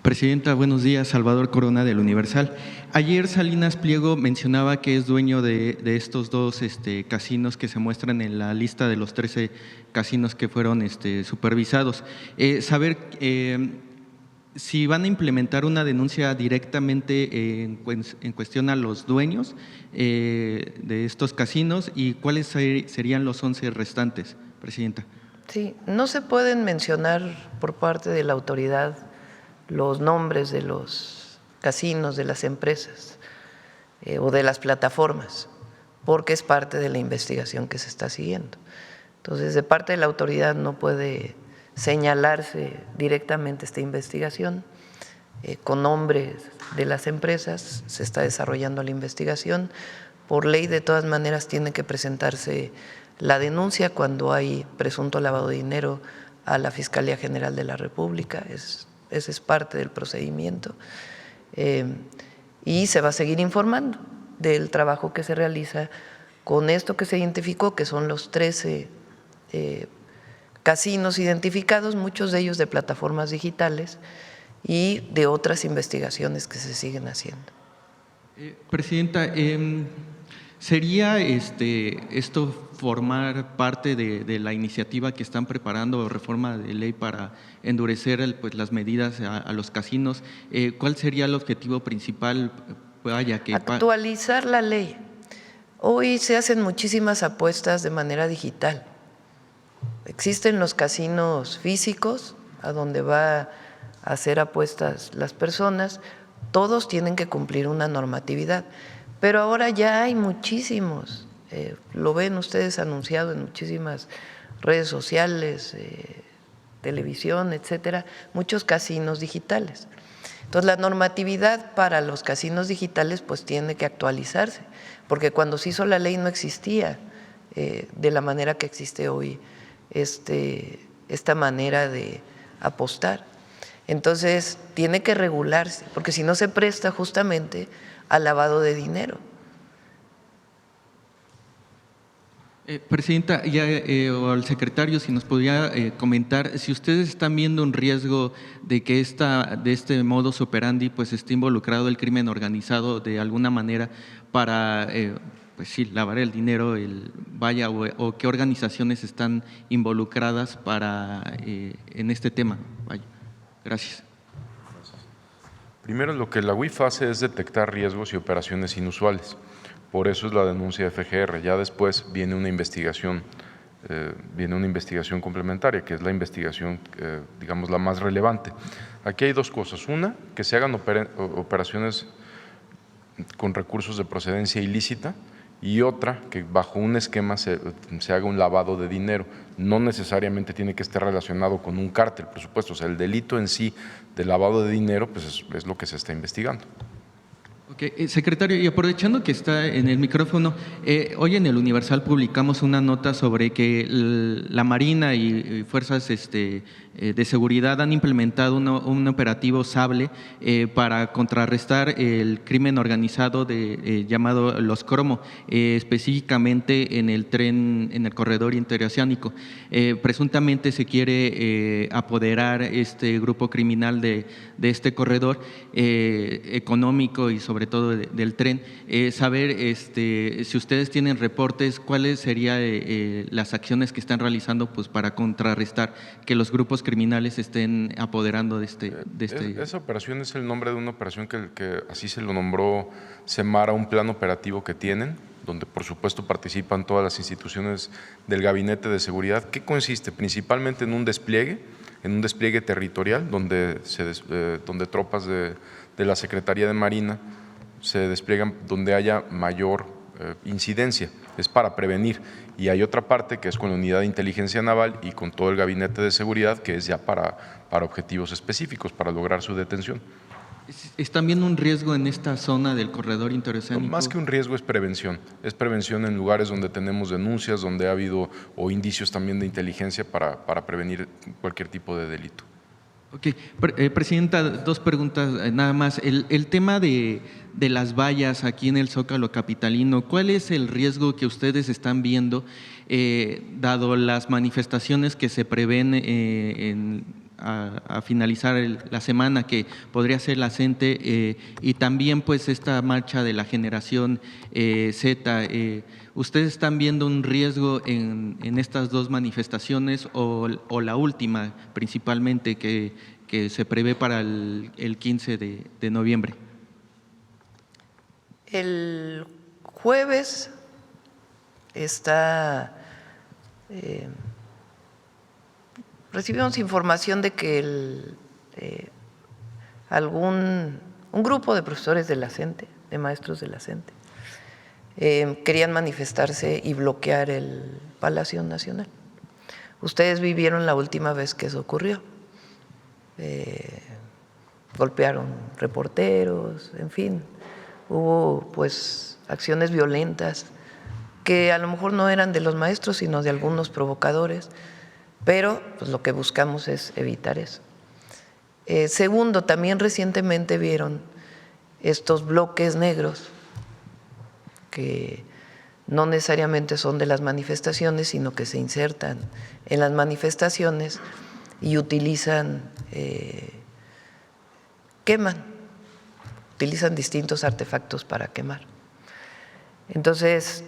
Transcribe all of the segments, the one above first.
Presidenta, buenos días. Salvador Corona del Universal. Ayer Salinas Pliego mencionaba que es dueño de estos dos casinos que se muestran en la lista de los 13 casinos que fueron supervisados. Saber si van a implementar una denuncia directamente en cuestión a los dueños de estos casinos y cuáles serían los 11 restantes, Presidenta. Sí, no se pueden mencionar por parte de la autoridad los nombres de los casinos, de las empresas o de las plataformas, porque es parte de la investigación que se está siguiendo. Entonces, de parte de la autoridad no puede señalarse directamente esta investigación con nombres de las empresas, se está desarrollando la investigación. Por ley, de todas maneras, tiene que presentarse la denuncia cuando hay presunto lavado de dinero a la Fiscalía General de la República, ese es parte del procedimiento, y se va a seguir informando del trabajo que se realiza con esto que se identificó, que son los 13 casinos identificados, muchos de ellos de plataformas digitales y de otras investigaciones que se siguen haciendo. Presidenta, ¿sería esto formar parte de la iniciativa que están preparando, reforma de ley para endurecer las medidas a los casinos? ¿Cuál sería el objetivo principal? Actualizar la ley. Hoy se hacen muchísimas apuestas de manera digital. Existen los casinos físicos, a donde va a hacer apuestas las personas, todos tienen que cumplir una normatividad, pero ahora ya hay muchísimos, lo ven ustedes anunciado en muchísimas redes sociales, televisión, etcétera, muchos casinos digitales. Entonces, la normatividad para los casinos digitales pues tiene que actualizarse, porque cuando se hizo la ley no existía de la manera que existe hoy esta manera de apostar. Entonces, tiene que regularse, porque si no se presta justamente al lavado de dinero. Presidenta, o al secretario, si nos podría comentar si ustedes están viendo un riesgo de que de este modus operandi pues esté involucrado el crimen organizado de alguna manera para pues sí, lavar el dinero, o qué organizaciones están involucradas en este tema. Vaya. Gracias. Primero, lo que la UIF hace es detectar riesgos y operaciones inusuales. Por eso es la denuncia de FGR. Ya después viene una investigación complementaria, que es la investigación, digamos, la más relevante. Aquí hay dos cosas. Una, que se hagan operaciones con recursos de procedencia ilícita, y otra, que bajo un esquema se haga un lavado de dinero. No necesariamente tiene que estar relacionado con un cártel, por supuesto. O sea, el delito en sí de lavado de dinero pues es lo que se está investigando. Okay. Secretario, y aprovechando que está en el micrófono, hoy en el Universal publicamos una nota sobre que la Marina y fuerzas de seguridad han implementado un operativo Sable para contrarrestar el crimen organizado llamado Los Cromo, específicamente en el tren, en el corredor interoceánico. Presuntamente se quiere apoderar este grupo criminal de este corredor económico y sobre todo del tren. Saber si ustedes tienen reportes, cuáles serían las acciones que están realizando pues para contrarrestar que los grupos criminales estén apoderando de este. Esa operación es el nombre de una operación que así se lo nombró Semara, un plan operativo que tienen, donde por supuesto participan todas las instituciones del Gabinete de Seguridad, que consiste principalmente en un despliegue territorial, donde tropas de la Secretaría de Marina se despliegan donde haya mayor incidencia, es para prevenir. Y hay otra parte que es con la Unidad de Inteligencia Naval y con todo el Gabinete de Seguridad, que es ya para objetivos específicos, para lograr su detención. ¿Es también un riesgo en esta zona del corredor interoceánico? No, más que un riesgo es prevención en lugares donde tenemos denuncias, donde ha habido o indicios también de inteligencia para prevenir cualquier tipo de delito. Ok, Presidenta, dos preguntas nada más. El tema de las vallas aquí en el Zócalo capitalino, ¿cuál es el riesgo que ustedes están viendo, dado las manifestaciones que se prevén a finalizar la semana, que podría ser la CENTE, y también pues esta marcha de la generación Z. ¿Ustedes están viendo un riesgo en estas dos manifestaciones o la última principalmente que se prevé para el 15 de noviembre? El jueves recibimos información de que un grupo de profesores de la CENTE, de maestros de la CENTE, querían manifestarse y bloquear el Palacio Nacional. Ustedes vivieron la última vez que eso ocurrió. Golpearon reporteros, en fin, hubo pues acciones violentas que a lo mejor no eran de los maestros, sino de algunos provocadores, pero pues lo que buscamos es evitar eso. Segundo, también recientemente vieron estos bloques negros que no necesariamente son de las manifestaciones, sino que se insertan en las manifestaciones y utilizan distintos artefactos para quemar. Entonces,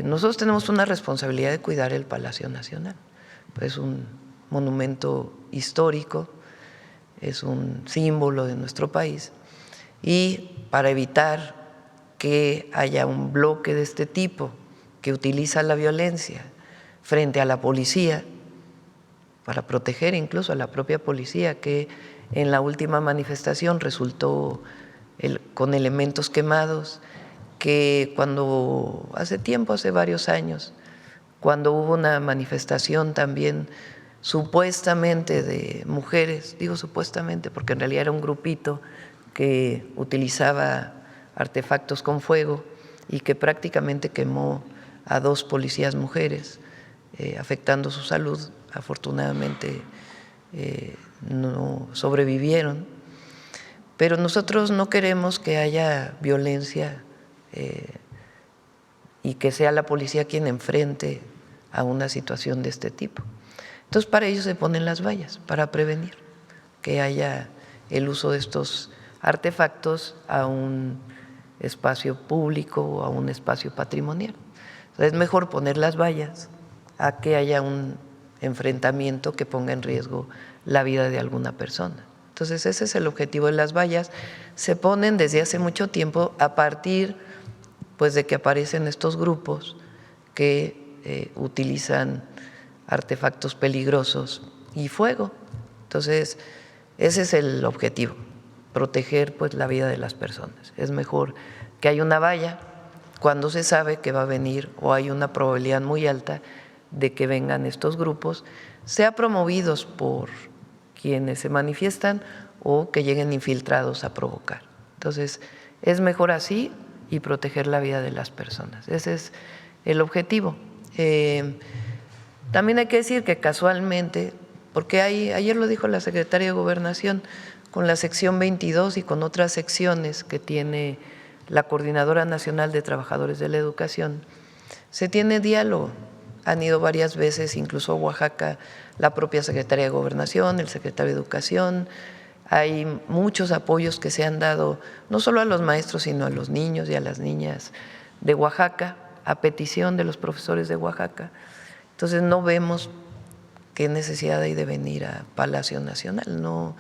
nosotros tenemos una responsabilidad de cuidar el Palacio Nacional. Es un monumento histórico, es un símbolo de nuestro país, y para evitar que haya un bloque de este tipo que utiliza la violencia frente a la policía, para proteger incluso a la propia policía, que en la última manifestación resultó con elementos quemados, que hace varios años, cuando hubo una manifestación también supuestamente de mujeres, digo supuestamente porque en realidad era un grupito que utilizaba artefactos con fuego y que prácticamente quemó a 2 policías mujeres, afectando su salud. Afortunadamente no sobrevivieron, pero nosotros no queremos que haya violencia y que sea la policía quien enfrente a una situación de este tipo. Entonces, para ello se ponen las vallas, para prevenir que haya el uso de estos artefactos a un espacio público o a un espacio patrimonial. Entonces, es mejor poner las vallas a que haya un enfrentamiento que ponga en riesgo la vida de alguna persona. Entonces, ese es el objetivo de las vallas. Se ponen desde hace mucho tiempo a partir pues de que aparecen estos grupos que utilizan artefactos peligrosos y fuego. Entonces, ese es el objetivo, proteger pues la vida de las personas. Es mejor que haya una valla cuando se sabe que va a venir o hay una probabilidad muy alta de que vengan estos grupos, sea promovidos por quienes se manifiestan o que lleguen infiltrados a provocar. Entonces, es mejor así y proteger la vida de las personas. Ese es el objetivo. También hay que decir que casualmente, porque ayer lo dijo la secretaria de Gobernación, con la sección 22 y con otras secciones que tiene la Coordinadora Nacional de Trabajadores de la Educación, se tiene diálogo. Han ido varias veces, incluso a Oaxaca, la propia secretaria de Gobernación, el secretario de Educación. Hay muchos apoyos que se han dado, no solo a los maestros, sino a los niños y a las niñas de Oaxaca, a petición de los profesores de Oaxaca. Entonces, no vemos qué necesidad hay de venir a Palacio Nacional. No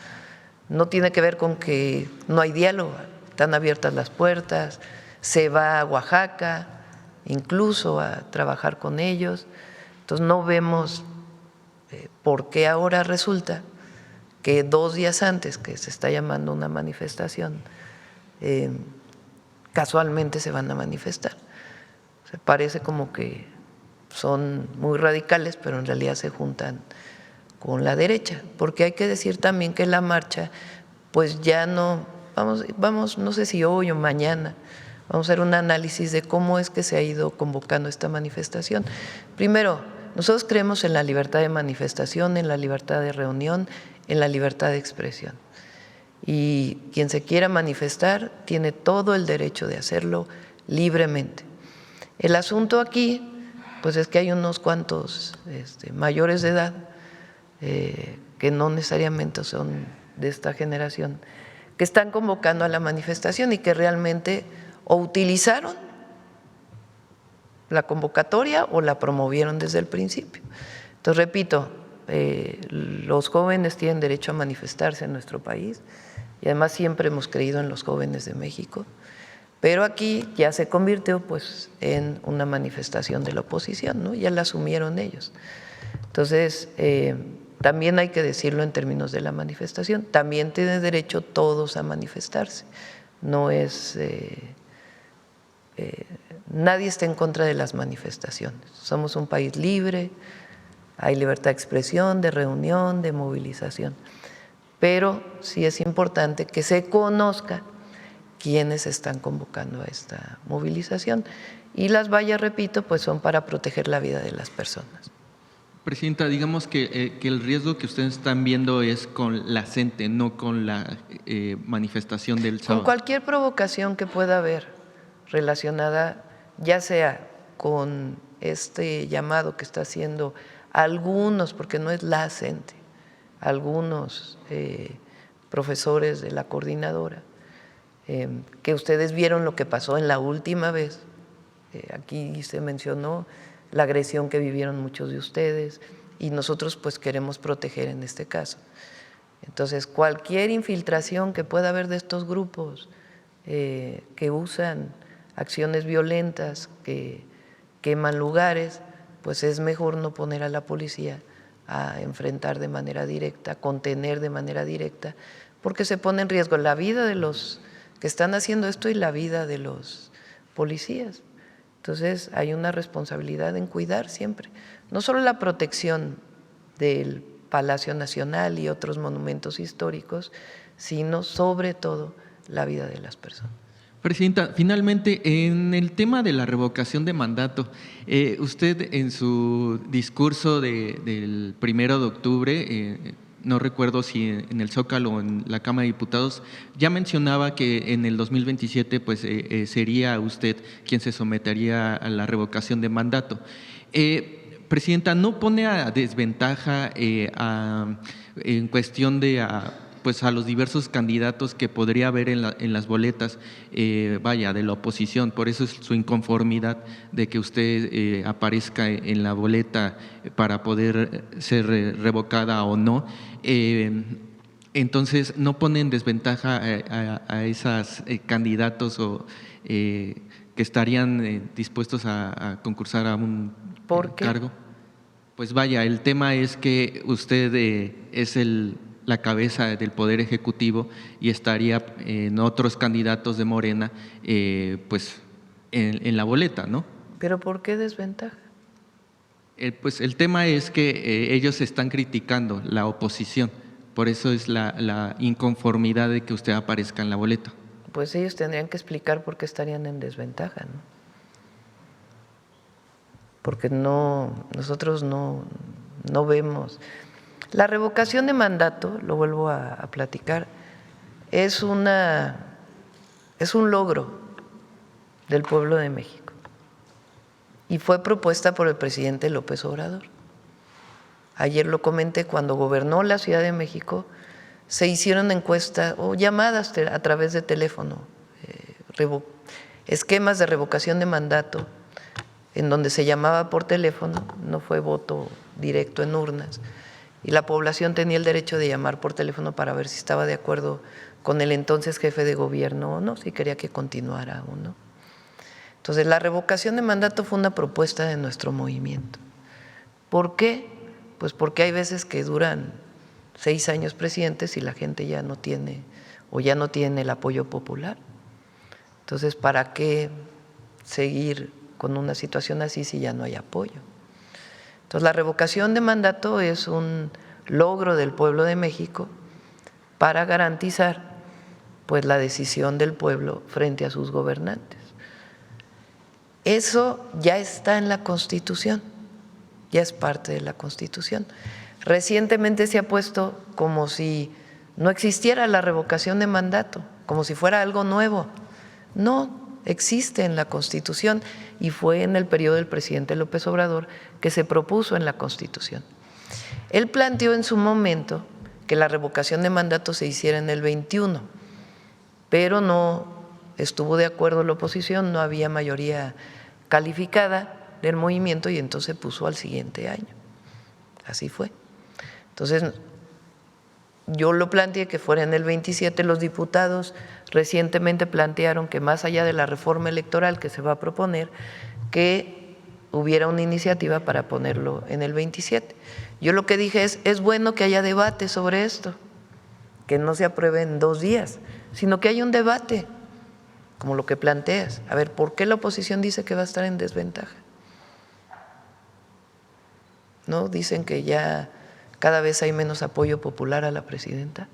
tiene que ver con que no hay diálogo, están abiertas las puertas, se va a Oaxaca incluso a trabajar con ellos. Entonces, no vemos por qué ahora resulta que 2 días antes que se está llamando una manifestación, casualmente se van a manifestar. Parece como que son muy radicales, pero en realidad se juntan con la derecha, porque hay que decir también que la marcha, pues ya vamos, no sé si hoy o mañana, vamos a hacer un análisis de cómo es que se ha ido convocando esta manifestación. Primero, nosotros creemos en la libertad de manifestación, en la libertad de reunión, en la libertad de expresión. Y quien se quiera manifestar tiene todo el derecho de hacerlo libremente. El asunto aquí, pues es que hay unos cuantos mayores de edad que que no necesariamente son de esta generación, que están convocando a la manifestación y que realmente o utilizaron la convocatoria o la promovieron desde el principio. Entonces, repito, los jóvenes tienen derecho a manifestarse en nuestro país y además siempre hemos creído en los jóvenes de México, pero aquí ya se convirtió pues en una manifestación de la oposición, ¿no? Ya la asumieron ellos. Entonces, también hay que decirlo en términos de la manifestación, también tienen derecho todos a manifestarse, no es… nadie está en contra de las manifestaciones, somos un país libre, hay libertad de expresión, de reunión, de movilización, pero sí es importante que se conozca quiénes están convocando a esta movilización y las vallas, repito, pues son para proteger la vida de las personas. Presidenta, digamos que el riesgo que ustedes están viendo es con la gente, no con la manifestación del sábado. Con cualquier provocación que pueda haber relacionada, ya sea con este llamado que está haciendo algunos, porque no es la gente, algunos profesores de la coordinadora, que ustedes vieron lo que pasó en la última vez. Aquí se mencionó la agresión que vivieron muchos de ustedes y nosotros pues queremos proteger en este caso. Entonces, cualquier infiltración que pueda haber de estos grupos que usan acciones violentas, que queman lugares, pues es mejor no poner a la policía a enfrentar de manera directa, contener de manera directa, porque se pone en riesgo la vida de los que están haciendo esto y la vida de los policías. Entonces hay una responsabilidad en cuidar siempre, no solo la protección del Palacio Nacional y otros monumentos históricos, sino sobre todo la vida de las personas. Presidenta, finalmente, en el tema de la revocación de mandato, usted en su discurso del 1 de octubre, no recuerdo si en el Zócalo o en la Cámara de Diputados, ya mencionaba que en el 2027 pues, sería usted quien se sometería a la revocación de mandato. Presidenta, ¿no pone a desventaja en cuestión de… pues a los diversos candidatos que podría haber en las boletas, de la oposición? Por eso es su inconformidad de que usted aparezca en la boleta para poder ser revocada o no. Entonces, ¿no pone en desventaja a esos candidatos que estarían dispuestos a concursar a un cargo? Pues el tema es que usted es la cabeza del Poder Ejecutivo y estaría en otros candidatos de Morena, pues en la boleta, ¿no? ¿Pero por qué desventaja? Pues el tema es que ellos están criticando, la oposición, por eso es la inconformidad de que usted aparezca en la boleta. Pues ellos tendrían que explicar por qué estarían en desventaja, ¿no? Porque nosotros no vemos… La revocación de mandato, lo vuelvo a platicar, es un logro del pueblo de México y fue propuesta por el presidente López Obrador. Ayer lo comenté, cuando gobernó la Ciudad de México se hicieron encuestas o llamadas a través de teléfono, esquemas de revocación de mandato en donde se llamaba por teléfono, no fue voto directo en urnas, y la población tenía el derecho de llamar por teléfono para ver si estaba de acuerdo con el entonces jefe de gobierno o no, si quería que continuara o no. Entonces, la revocación de mandato fue una propuesta de nuestro movimiento. ¿Por qué? Pues porque hay veces que duran 6 años presidentes y la gente ya no tiene el apoyo popular. Entonces, ¿para qué seguir con una situación así si ya no hay apoyo? Entonces, la revocación de mandato es un logro del pueblo de México para garantizar pues la decisión del pueblo frente a sus gobernantes. Eso ya está en la Constitución, ya es parte de la Constitución. Recientemente se ha puesto como si no existiera la revocación de mandato, como si fuera algo nuevo. No, existe en la Constitución y fue en el periodo del presidente López Obrador que se propuso en la Constitución. Él planteó en su momento que la revocación de mandato se hiciera en el 21, pero no estuvo de acuerdo la oposición, no había mayoría calificada del movimiento y entonces puso al siguiente año. Así fue. Entonces, yo lo planteé que fuera en el 27, los diputados recientemente plantearon que más allá de la reforma electoral que se va a proponer, que hubiera una iniciativa para ponerlo en el 27. Yo lo que dije es bueno que haya debate sobre esto, que no se apruebe en 2 días, sino que haya un debate, como lo que planteas. A ver, ¿por qué la oposición dice que va a estar en desventaja? ¿No? Dicen que ya cada vez hay menos apoyo popular a la presidenta.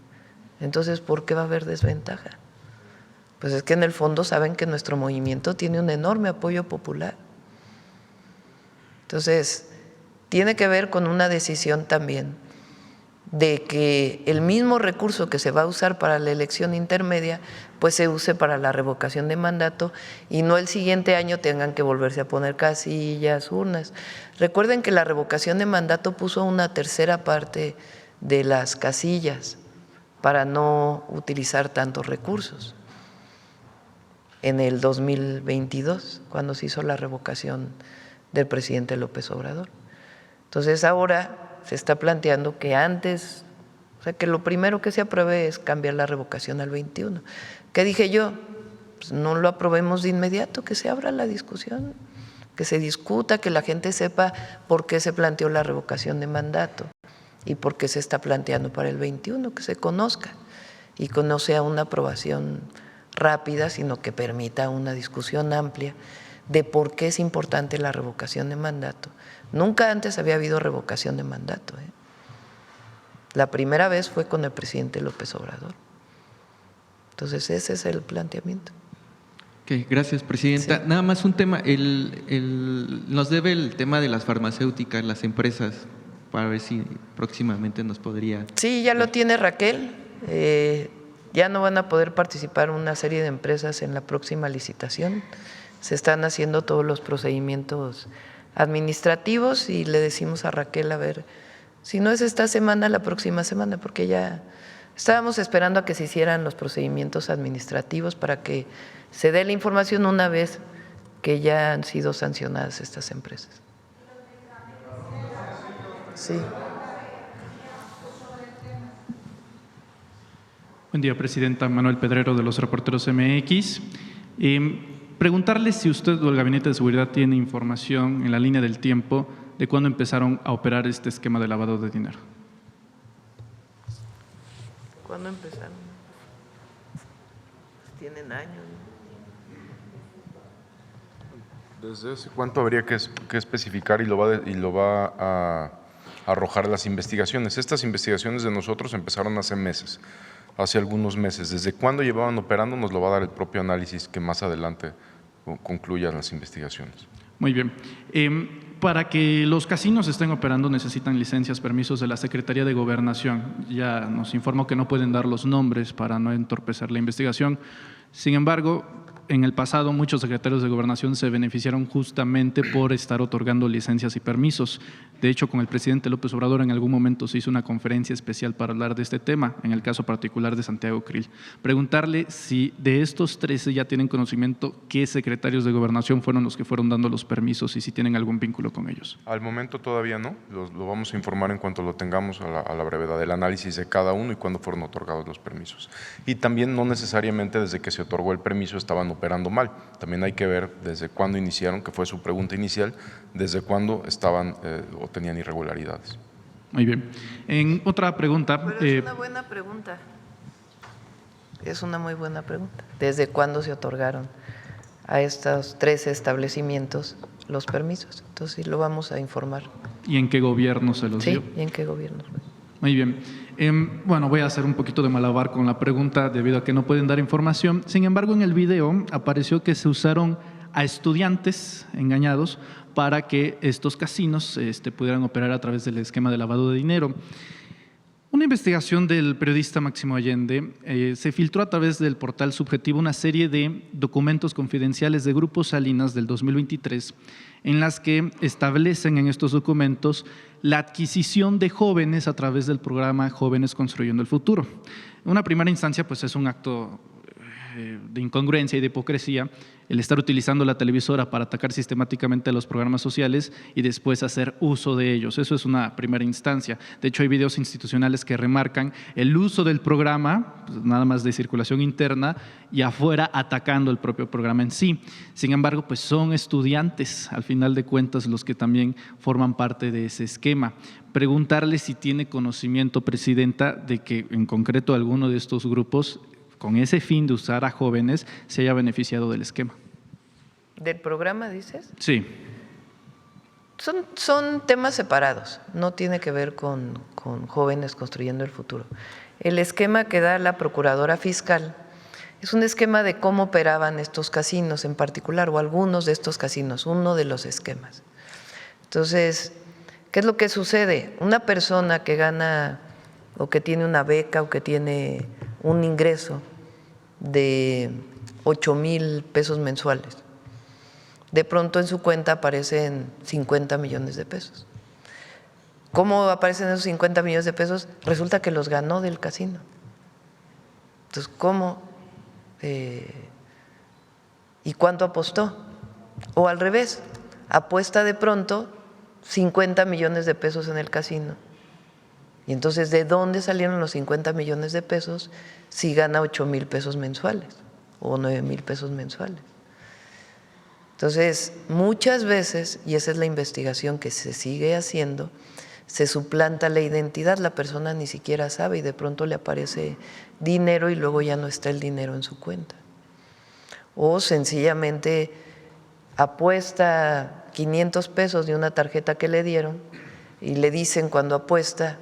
Entonces, ¿por qué va a haber desventaja? Pues es que en el fondo saben que nuestro movimiento tiene un enorme apoyo popular. Entonces, tiene que ver con una decisión también de que el mismo recurso que se va a usar para la elección intermedia, pues se use para la revocación de mandato y no el siguiente año tengan que volverse a poner casillas, urnas. Recuerden que la revocación de mandato puso una tercera parte de las casillas para no utilizar tantos recursos en el 2022, cuando se hizo la revocación del presidente López Obrador. Entonces ahora se está planteando que antes, o sea, que lo primero que se apruebe es cambiar la revocación al 21. ¿Qué dije yo? Pues no lo aprobemos de inmediato, que se abra la discusión, que se discuta, que la gente sepa por qué se planteó la revocación de mandato y por qué se está planteando para el 21, que se conozca y que no sea una aprobación rápida, sino que permita una discusión amplia de por qué es importante la revocación de mandato. Nunca antes había habido revocación de mandato. La primera vez fue con el presidente López Obrador. Entonces, ese es el planteamiento. Ok, gracias, presidenta. Sí. Nada más un tema, nos debe el tema de las farmacéuticas, las empresas, para ver si próximamente nos podría… Sí, ya lo tiene Raquel. Ya no van a poder participar una serie de empresas en la próxima licitación. Se están haciendo todos los procedimientos administrativos y le decimos a Raquel, a ver, si no es esta semana, la próxima semana, porque ya estábamos esperando a que se hicieran los procedimientos administrativos para que se dé la información una vez que ya han sido sancionadas estas empresas. Sí. Buen día, presidenta. Manuel Pedrero, de los Reporteros MX. Preguntarle si usted o el Gabinete de Seguridad tiene información en la línea del tiempo de cuándo empezaron a operar este esquema de lavado de dinero. ¿Cuándo empezaron? Tienen años. ¿Desde hace cuánto habría que especificar y lo va a arrojar las investigaciones? Estas investigaciones de nosotros empezaron hace meses, hace algunos meses. ¿Desde cuándo llevaban operando? Nos lo va a dar el propio análisis que más adelante concluyan las investigaciones. Muy bien. Para que los casinos estén operando necesitan licencias, permisos de la Secretaría de Gobernación. Ya nos informó que no pueden dar los nombres para no entorpecer la investigación. Sin embargo, en el pasado muchos secretarios de Gobernación se beneficiaron justamente por estar otorgando licencias y permisos. De hecho, con el presidente López Obrador en algún momento se hizo una conferencia especial para hablar de este tema, en el caso particular de Santiago Krill. Preguntarle si de estos 13 ya tienen conocimiento qué secretarios de Gobernación fueron los que fueron dando los permisos y si tienen algún vínculo con ellos. Al momento todavía no, lo vamos a informar en cuanto lo tengamos a la brevedad del análisis de cada uno y cuándo fueron otorgados los permisos. Y también no necesariamente desde que se otorgó el permiso estaban operando mal. También hay que ver desde cuándo iniciaron, que fue su pregunta inicial, desde cuándo estaban o tenían irregularidades. Muy bien. En otra pregunta… Pero es una buena pregunta. Es una muy buena pregunta. ¿Desde cuándo se otorgaron a estos 13 establecimientos los permisos? Entonces, sí, lo vamos a informar. ¿Y en qué gobierno se los dio? Sí, ¿y en qué gobierno? Muy bien. Bueno, voy a hacer un poquito de malabar con la pregunta debido a que no pueden dar información. Sin embargo, en el video apareció que se usaron a estudiantes engañados para que estos casinos pudieran operar a través del esquema de lavado de dinero. Una investigación del periodista Máximo Allende se filtró a través del portal Subjetivo una serie de documentos confidenciales de Grupo Salinas del 2023 en las que establecen en estos documentos la adquisición de jóvenes a través del programa Jóvenes Construyendo el Futuro. En una primera instancia, pues es un acto de incongruencia y de hipocresía el estar utilizando la televisora para atacar sistemáticamente a los programas sociales y después hacer uso de ellos. Eso es una primera instancia. De hecho, hay videos institucionales que remarcan el uso del programa, pues nada más de circulación interna, y afuera atacando el propio programa en sí. Sin embargo, pues son estudiantes, al final de cuentas, los que también forman parte de ese esquema. Preguntarle si tiene conocimiento, Presidenta, de que en concreto alguno de estos grupos, con ese fin de usar a jóvenes, se haya beneficiado del esquema. ¿Del programa, dices? Sí. Son temas separados, no tiene que ver con Jóvenes Construyendo el Futuro. El esquema que da la Procuradora Fiscal es un esquema de cómo operaban estos casinos en particular, o algunos de estos casinos, uno de los esquemas. Entonces, ¿qué es lo que sucede? Una persona que gana o que tiene una beca o que tiene un ingreso de 8,000 pesos mensuales, de pronto en su cuenta aparecen 50 millones de pesos. ¿Cómo aparecen esos 50 millones de pesos? Resulta que los ganó del casino. Entonces, ¿cómo? ¿Y cuánto apostó? O al revés, apuesta de pronto 50 millones de pesos en el casino. Y entonces, ¿de dónde salieron los 50 millones de pesos si gana 8,000 pesos mensuales o 9,000 pesos mensuales? Entonces, muchas veces, y esa es la investigación que se sigue haciendo, se suplanta la identidad, la persona ni siquiera sabe y de pronto le aparece dinero y luego ya no está el dinero en su cuenta. O sencillamente apuesta 500 pesos de una tarjeta que le dieron y le dicen cuando apuesta,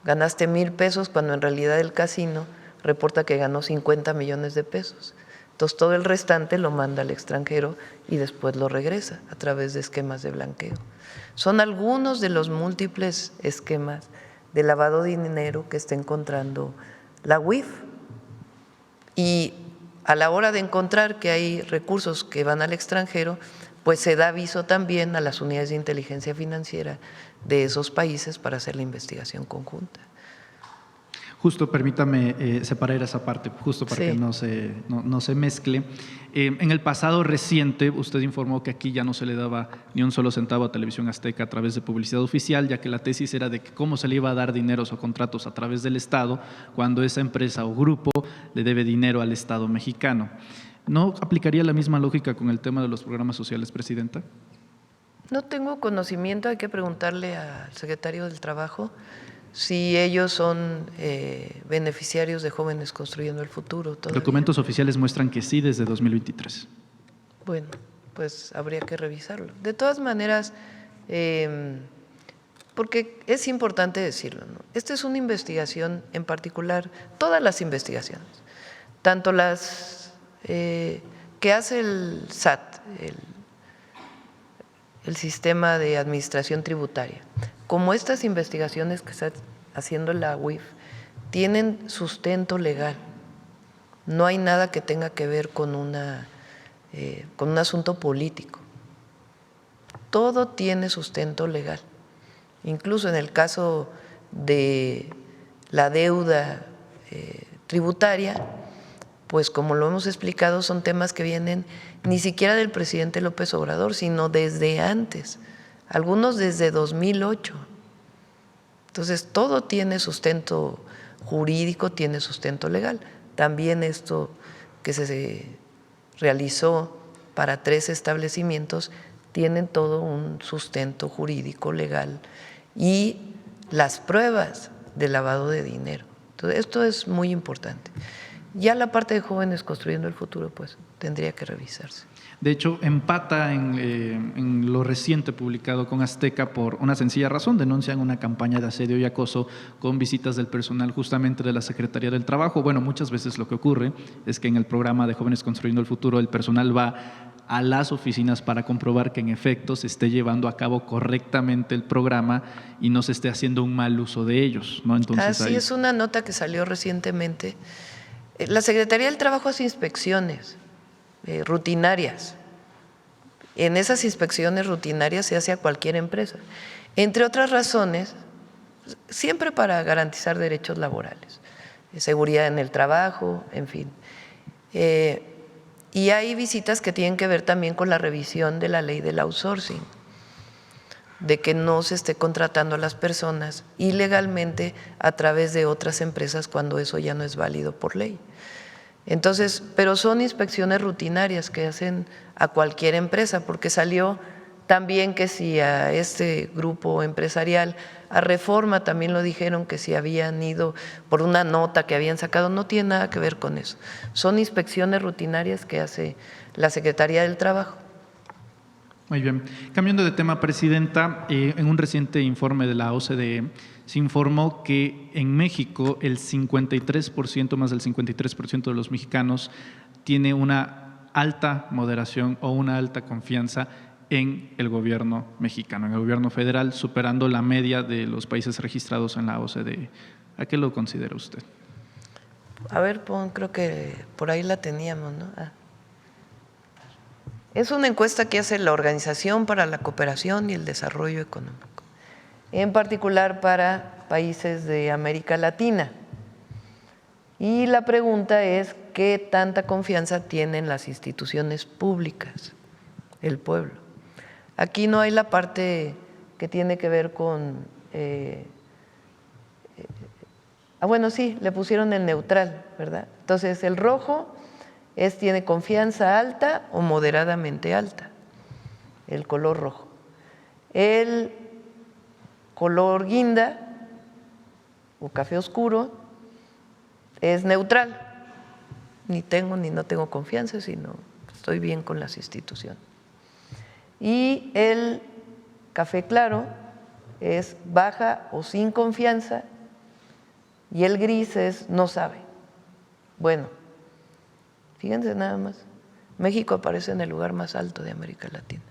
ganaste 1,000 pesos, cuando en realidad el casino reporta que ganó 50 millones de pesos. Entonces, todo el restante lo manda al extranjero y después lo regresa a través de esquemas de blanqueo. Son algunos de los múltiples esquemas de lavado de dinero que está encontrando la UIF. Y a la hora de encontrar que hay recursos que van al extranjero, pues se da aviso también a las unidades de inteligencia financiera de esos países para hacer la investigación conjunta. Justo, permítame separar esa parte, justo para que no se mezcle. En el pasado reciente, usted informó que aquí ya no se le daba ni un solo centavo a Televisión Azteca a través de publicidad oficial, ya que la tesis era de que cómo se le iba a dar dineros o contratos a través del Estado cuando esa empresa o grupo le debe dinero al Estado mexicano. ¿No aplicaría la misma lógica con el tema de los programas sociales, Presidenta? No tengo conocimiento, hay que preguntarle al secretario del Trabajo si ellos son beneficiarios de Jóvenes Construyendo el Futuro. Todavía. Documentos oficiales muestran que sí desde 2023. Bueno, pues habría que revisarlo. De todas maneras, porque es importante decirlo, ¿no? Esta es una investigación en particular, todas las investigaciones, tanto las que hace el SAT, el Sistema de Administración Tributaria, como estas investigaciones que está haciendo la UIF, tienen sustento legal. No hay nada que tenga que ver con un asunto político. Todo tiene sustento legal. Incluso en el caso de la deuda tributaria, pues como lo hemos explicado, son temas que vienen ni siquiera del presidente López Obrador, sino desde antes, algunos desde 2008. Entonces, todo tiene sustento jurídico, tiene sustento legal. También esto que se realizó para 3 establecimientos tienen todo un sustento jurídico legal y las pruebas de lavado de dinero. Entonces, esto es muy importante. Ya la parte de Jóvenes Construyendo el Futuro, pues tendría que revisarse. De hecho, empata en lo reciente publicado con Azteca por una sencilla razón. Denuncian una campaña de asedio y acoso con visitas del personal justamente de la Secretaría del Trabajo. Bueno, muchas veces lo que ocurre es que en el programa de Jóvenes Construyendo el Futuro el personal va a las oficinas para comprobar que en efecto se esté llevando a cabo correctamente el programa y no se esté haciendo un mal uso de ellos, ¿no? Entonces, Así es una nota que salió recientemente. La Secretaría del Trabajo hace inspecciones rutinarias. En esas inspecciones rutinarias se hace a cualquier empresa, entre otras razones, siempre para garantizar derechos laborales, seguridad en el trabajo, en fin. Y hay visitas que tienen que ver también con la revisión de la ley del outsourcing, de que no se esté contratando a las personas ilegalmente a través de otras empresas cuando eso ya no es válido por ley. Entonces, pero son inspecciones rutinarias que hacen a cualquier empresa, porque salió también que si a este grupo empresarial, a Reforma también lo dijeron que si habían ido por una nota que habían sacado, no tiene nada que ver con eso. Son inspecciones rutinarias que hace la Secretaría del Trabajo. Muy bien. Cambiando de tema, Presidenta, en un reciente informe de la OCDE se informó que en México el 53%, más del 53% de los mexicanos tiene una alta moderación o una alta confianza en el gobierno mexicano, en el gobierno federal, superando la media de los países registrados en la OCDE. ¿A qué lo considera usted? A ver, creo que por ahí la teníamos, ¿no? Es una encuesta que hace la Organización para la Cooperación y el Desarrollo Económico, en particular para países de América Latina. Y la pregunta es, ¿qué tanta confianza tienen las instituciones públicas, el pueblo? Aquí no hay la parte que tiene que ver con… bueno, sí, le pusieron el neutral, ¿verdad? Entonces, el rojo tiene confianza alta o moderadamente alta, el color rojo. El color guinda o café oscuro es neutral, ni tengo ni no tengo confianza, sino estoy bien con las instituciones. Y el café claro es baja o sin confianza y el gris es no sabe. Bueno, fíjense nada más, México aparece en el lugar más alto de América Latina.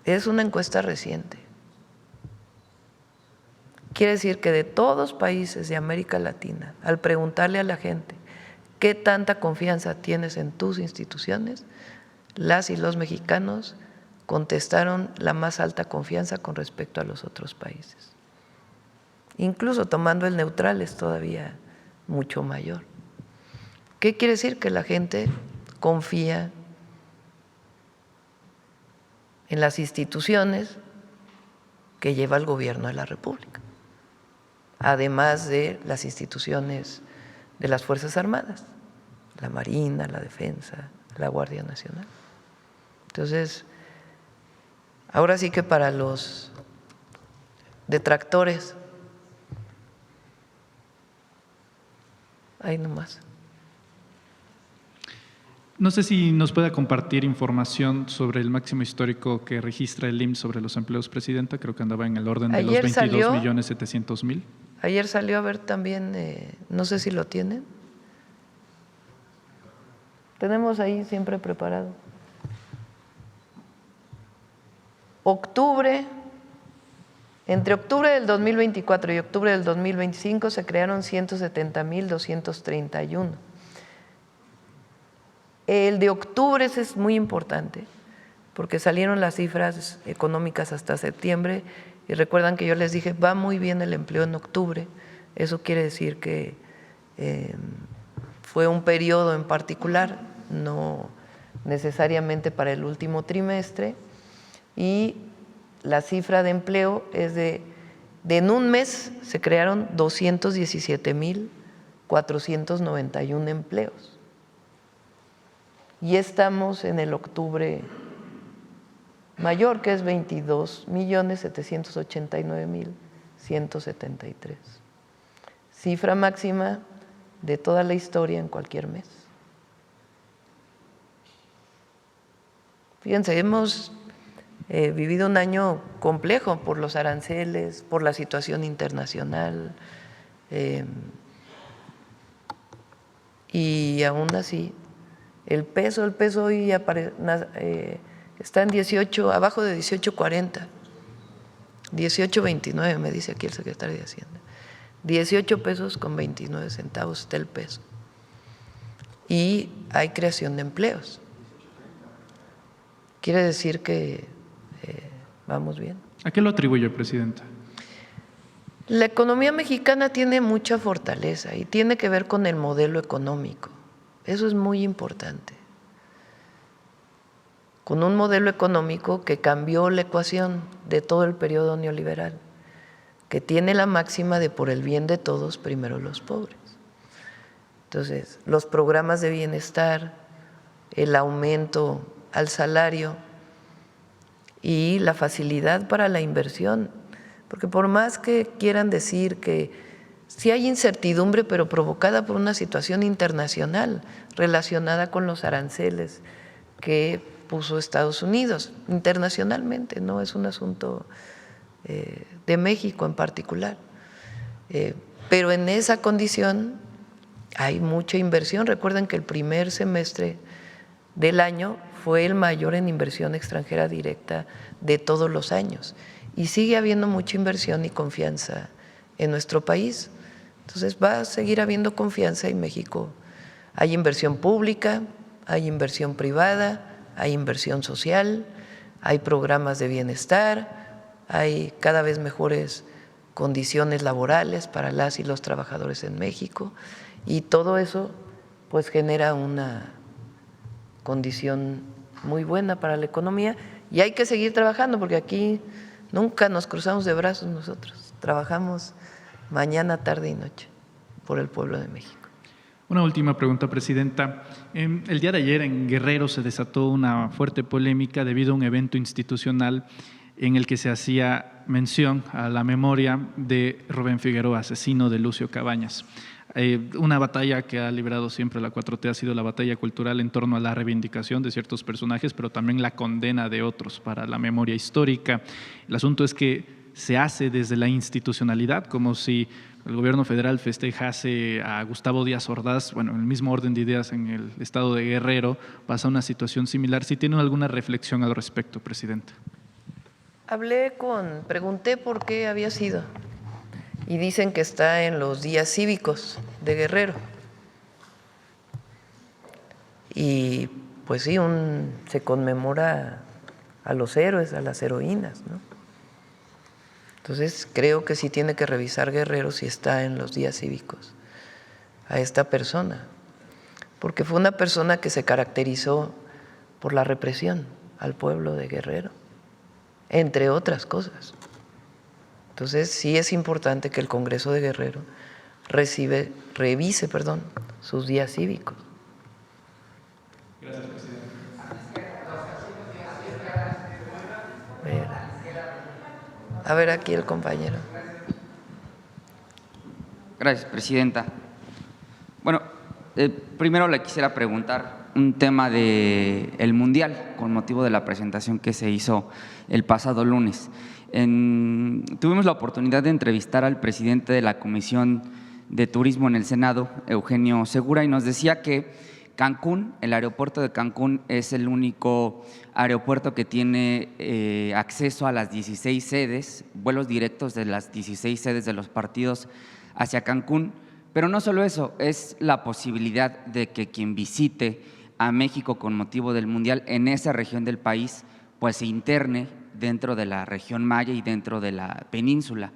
Es una encuesta reciente. Quiere decir que de todos los países de América Latina, al preguntarle a la gente qué tanta confianza tienes en tus instituciones, las y los mexicanos contestaron la más alta confianza con respecto a los otros países. Incluso tomando el neutral es todavía mucho mayor. ¿Qué quiere decir? Que la gente confía en las instituciones que lleva el gobierno de la República, además de las instituciones de las Fuerzas Armadas, la Marina, la Defensa, la Guardia Nacional. Entonces, ahora sí que para los detractores, ahí nomás. No sé si nos pueda compartir información sobre el máximo histórico que registra el IMSS sobre los empleos, Presidenta. Creo que andaba en el orden de los 22.700.000. Ayer salió a ver también, no sé si lo tienen. Tenemos ahí siempre preparado. Entre octubre del 2024 y octubre del 2025 se crearon 170.231. El de octubre ese es muy importante porque salieron las cifras económicas hasta septiembre y recuerdan que yo les dije, va muy bien el empleo en octubre, eso quiere decir que fue un periodo en particular, no necesariamente para el último trimestre, y la cifra de empleo es de en un mes se crearon 217.491 empleos. Y estamos en el octubre mayor, que es 22.789.173. Cifra máxima de toda la historia en cualquier mes. Fíjense, hemos vivido un año complejo por los aranceles, por la situación internacional, y aún así El peso hoy está en 18, abajo de 18.40, 18.29 me dice aquí el secretario de Hacienda. 18 pesos con 29 centavos está el peso. Y hay creación de empleos. Quiere decir que vamos bien. ¿A qué lo atribuye, presidenta? La economía mexicana tiene mucha fortaleza y tiene que ver con el modelo económico. Eso es muy importante. Con un modelo económico que cambió la ecuación de todo el periodo neoliberal, que tiene la máxima de por el bien de todos, primero los pobres. Entonces, los programas de bienestar, el aumento al salario y la facilidad para la inversión, porque por más que quieran decir que sí hay incertidumbre, pero provocada por una situación internacional relacionada con los aranceles que puso Estados Unidos internacionalmente, no es un asunto de México en particular. Pero en esa condición hay mucha inversión. Recuerden que el primer semestre del año fue el mayor en inversión extranjera directa de todos los años y sigue habiendo mucha inversión y confianza en nuestro país. Entonces va a seguir habiendo confianza en México. Hay inversión pública, hay inversión privada, hay inversión social, hay programas de bienestar, hay cada vez mejores condiciones laborales para las y los trabajadores en México y todo eso pues genera una condición muy buena para la economía y hay que seguir trabajando porque aquí nunca nos cruzamos de brazos nosotros, trabajamos mañana, tarde y noche por el pueblo de México. Una última pregunta, presidenta. El día de ayer en Guerrero se desató una fuerte polémica debido a un evento institucional en el que se hacía mención a la memoria de Rubén Figueroa, asesino de Lucio Cabañas. Una batalla que ha librado siempre la 4T ha sido la batalla cultural en torno a la reivindicación de ciertos personajes, pero también la condena de otros para la memoria histórica. El asunto es que se hace desde la institucionalidad, como si el gobierno federal festejase a Gustavo Díaz Ordaz, bueno, en el mismo orden de ideas en el estado de Guerrero pasa una situación similar. ¿Sí tiene alguna reflexión al respecto, presidenta? Pregunté por qué había sido y dicen que está en los días cívicos de Guerrero. Y pues sí, se conmemora a los héroes, a las heroínas, ¿no? Entonces creo que sí tiene que revisar Guerrero si está en los días cívicos a esta persona, porque fue una persona que se caracterizó por la represión al pueblo de Guerrero, entre otras cosas. Entonces sí es importante que el Congreso de Guerrero revise sus días cívicos. Gracias, presidente. A ver aquí el compañero. Gracias, presidenta. Bueno, primero le quisiera preguntar un tema del Mundial, con motivo de la presentación que se hizo el pasado lunes. Tuvimos la oportunidad de entrevistar al presidente de la Comisión de Turismo en el Senado, Eugenio Segura, y nos decía que Cancún, el aeropuerto de Cancún, es el único aeropuerto que tiene acceso a las 16 sedes, vuelos directos de las 16 sedes de los partidos hacia Cancún. Pero no solo eso, es la posibilidad de que quien visite a México con motivo del Mundial en esa región del país, pues se interne dentro de la región maya y dentro de la península.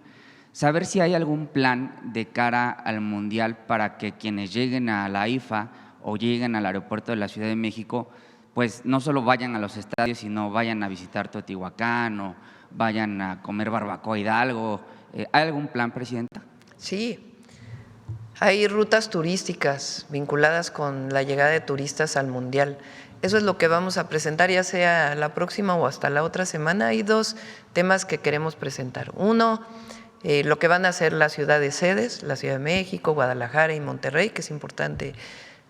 Saber si hay algún plan de cara al Mundial para que quienes lleguen a la IFA o lleguen al aeropuerto de la Ciudad de México, pues no solo vayan a los estadios, sino vayan a visitar Teotihuacán o vayan a comer barbacoa Hidalgo. ¿Hay algún plan, presidenta? Sí, hay rutas turísticas vinculadas con la llegada de turistas al Mundial. Eso es lo que vamos a presentar, ya sea la próxima o hasta la otra semana. Hay dos temas que queremos presentar. Uno, lo que van a hacer las ciudades sedes, la Ciudad de México, Guadalajara y Monterrey, que es importante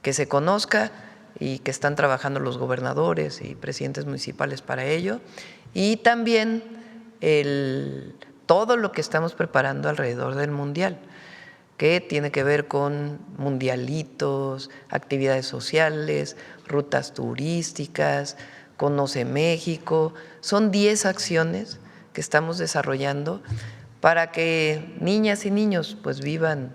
que se conozca y que están trabajando los gobernadores y presidentes municipales para ello. Y también todo lo que estamos preparando alrededor del Mundial. que tiene que ver con mundialitos, actividades sociales, rutas turísticas, Conoce México. Son 10 acciones que estamos desarrollando para que niñas y niños pues vivan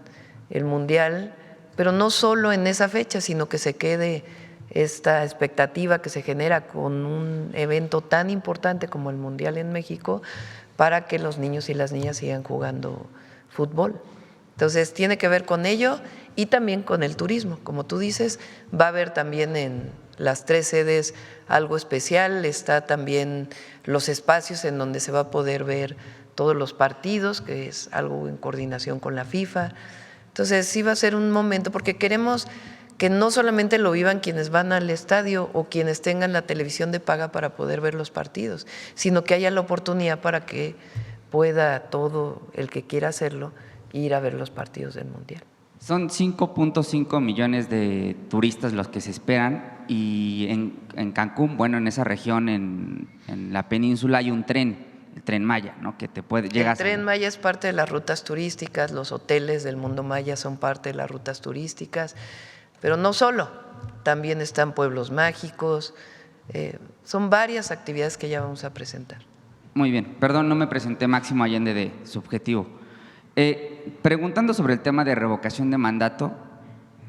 el Mundial, pero no solo en esa fecha, sino que se quede esta expectativa que se genera con un evento tan importante como el Mundial en México, para que los niños y las niñas sigan jugando fútbol. Entonces tiene que ver con ello y también con el turismo. Como tú dices, va a haber también en las 3 sedes algo especial, está también los espacios en donde se va a poder ver todos los partidos, que es algo en coordinación con la FIFA. Entonces sí va a ser un momento, porque queremos que no solamente lo vivan quienes van al estadio o quienes tengan la televisión de paga para poder ver los partidos, sino que haya la oportunidad para que pueda todo el que quiera hacerlo ir a ver los partidos del Mundial. Son 5.5 millones de turistas los que se esperan y en Cancún, bueno, en esa región, en la península hay un tren, el Tren Maya, ¿no? Que te puede llegar. El Tren Maya es parte de las rutas turísticas, los hoteles del Mundo Maya son parte de las rutas turísticas, pero no solo, también están pueblos mágicos, son varias actividades que ya vamos a presentar. Muy bien, perdón, no me presenté. Máximo Allende de Subjetivo. Preguntando sobre el tema de revocación de mandato,